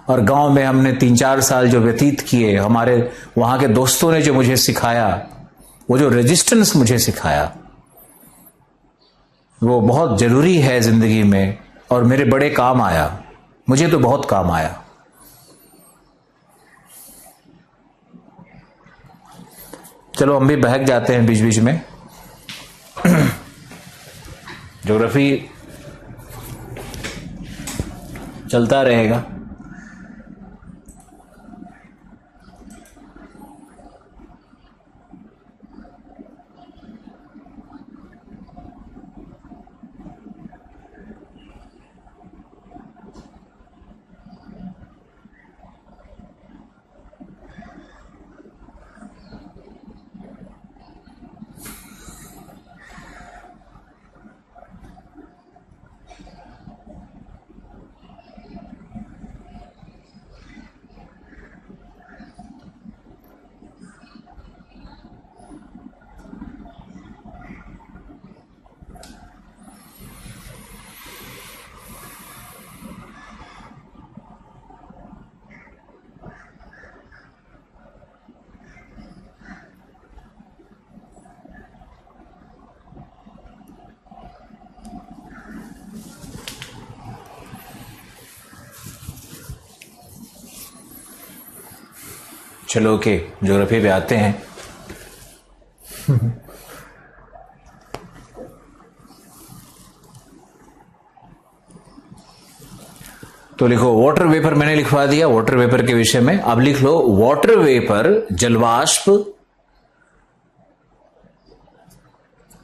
और गांव में हमने 3-4 साल जो व्यतीत किए, हमारे वहां के दोस्तों ने जो मुझे सिखाया, वो जो रेजिस्टेंस मुझे सिखाया, वो बहुत जरूरी है जिंदगी में और मेरे बड़े काम आया। मुझे तो बहुत काम आया। चलो हम भी बहक जाते हैं बीच बीच में। ज्योग्राफी चलता रहेगा। चलो ओके, ज्योग्राफी पे आते हैं। तो लिखो वाटर वेपर, मैंने लिखवा दिया वाटर वेपर के विषय में। अब लिख लो वाटर वेपर जलवाष्प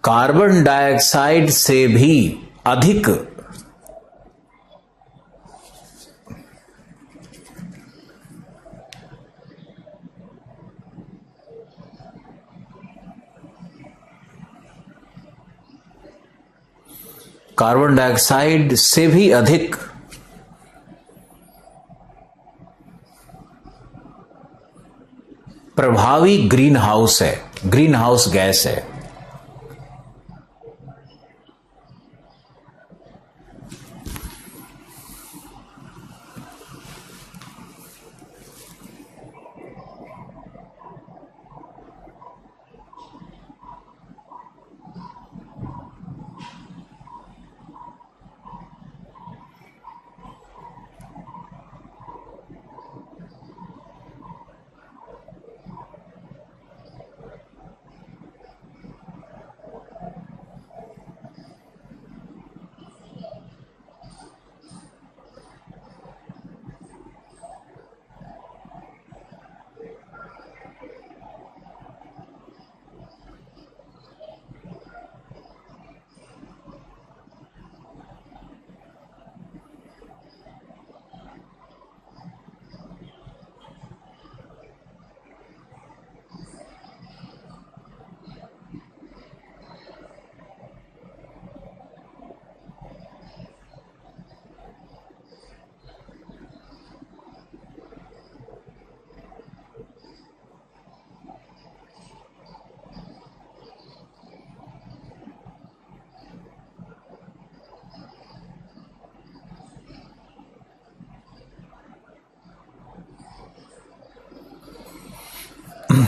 कार्बन डाइऑक्साइड से भी अधिक कार्बन डाइऑक्साइड से भी अधिक प्रभावी ग्रीन हाउस है, ग्रीन हाउस गैस है।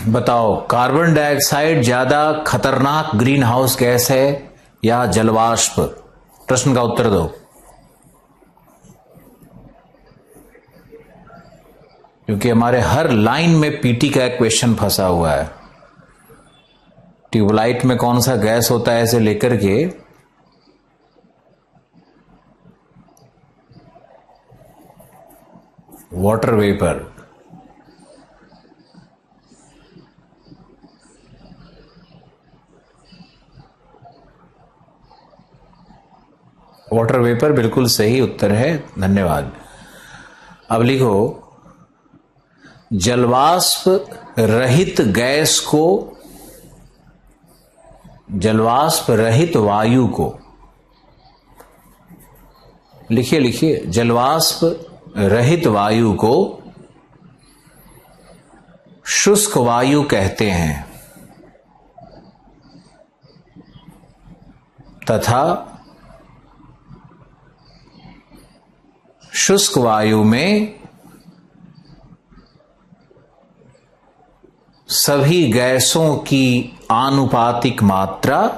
बताओ, कार्बन डाइऑक्साइड ज्यादा खतरनाक ग्रीन हाउस गैस है या जलवाष्प? प्रश्न का उत्तर दो, क्योंकि हमारे हर लाइन में पीटी का एक क्वेश्चन फंसा हुआ है। ट्यूबलाइट में कौन सा गैस होता है ऐसे लेकर के वाटर वेपर। वाटर वेपर बिल्कुल सही उत्तर है, धन्यवाद। अब लिखो, जलवाष्प रहित गैस को, जलवाष्प रहित वायु को, लिखिए लिखिए, जलवाष्प रहित वायु को शुष्क वायु कहते हैं तथा शुष्क वायु में सभी गैसों की आनुपातिक मात्रा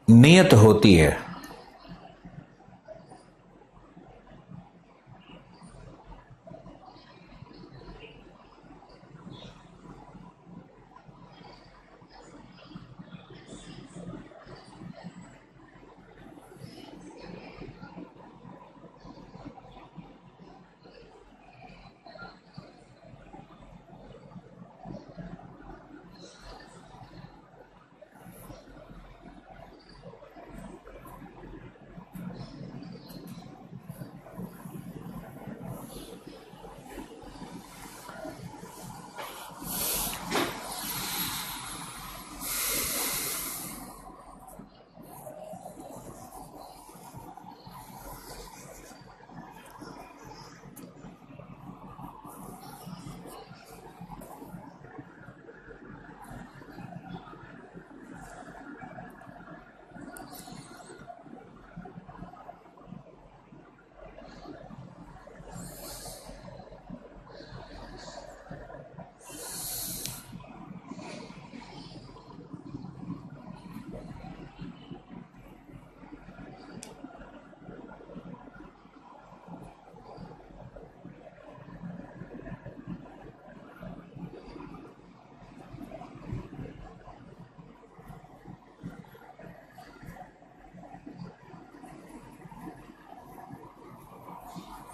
नियत होती है।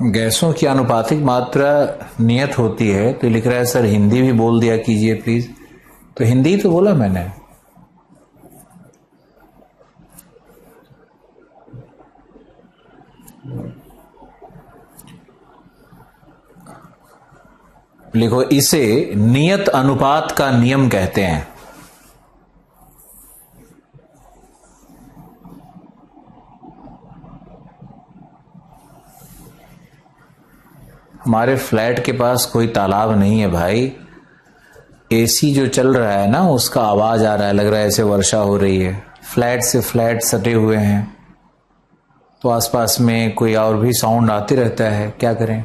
गैसों की आनुपातिक मात्रा नियत होती है, तो लिख रहा है सर हिंदी भी बोल दिया कीजिए प्लीज। तो हिंदी तो बोला मैंने। लिखो, इसे नियत अनुपात का नियम कहते हैं। हमारे फ्लैट के पास कोई तालाब नहीं है भाई। एसी जो चल रहा है ना, उसका आवाज आ रहा है, लग रहा है ऐसे वर्षा हो रही है। फ्लैट से फ्लैट सटे हुए हैं, तो आसपास में कोई और भी साउंड आते रहता है, क्या करें।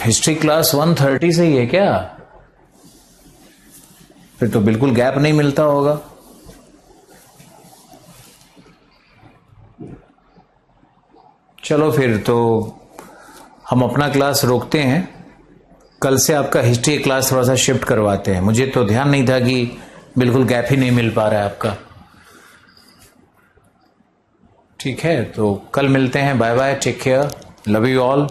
हिस्ट्री क्लास 130 से ही है क्या? फिर तो बिल्कुल गैप नहीं मिलता होगा। चलो फिर तो हम अपना क्लास रोकते हैं, कल से आपका हिस्ट्री क्लास थोड़ा सा शिफ्ट करवाते हैं। मुझे तो ध्यान नहीं था कि बिल्कुल गैप ही नहीं मिल पा रहा है आपका। ठीक है, तो कल मिलते हैं। Bye bye, take care, love you all.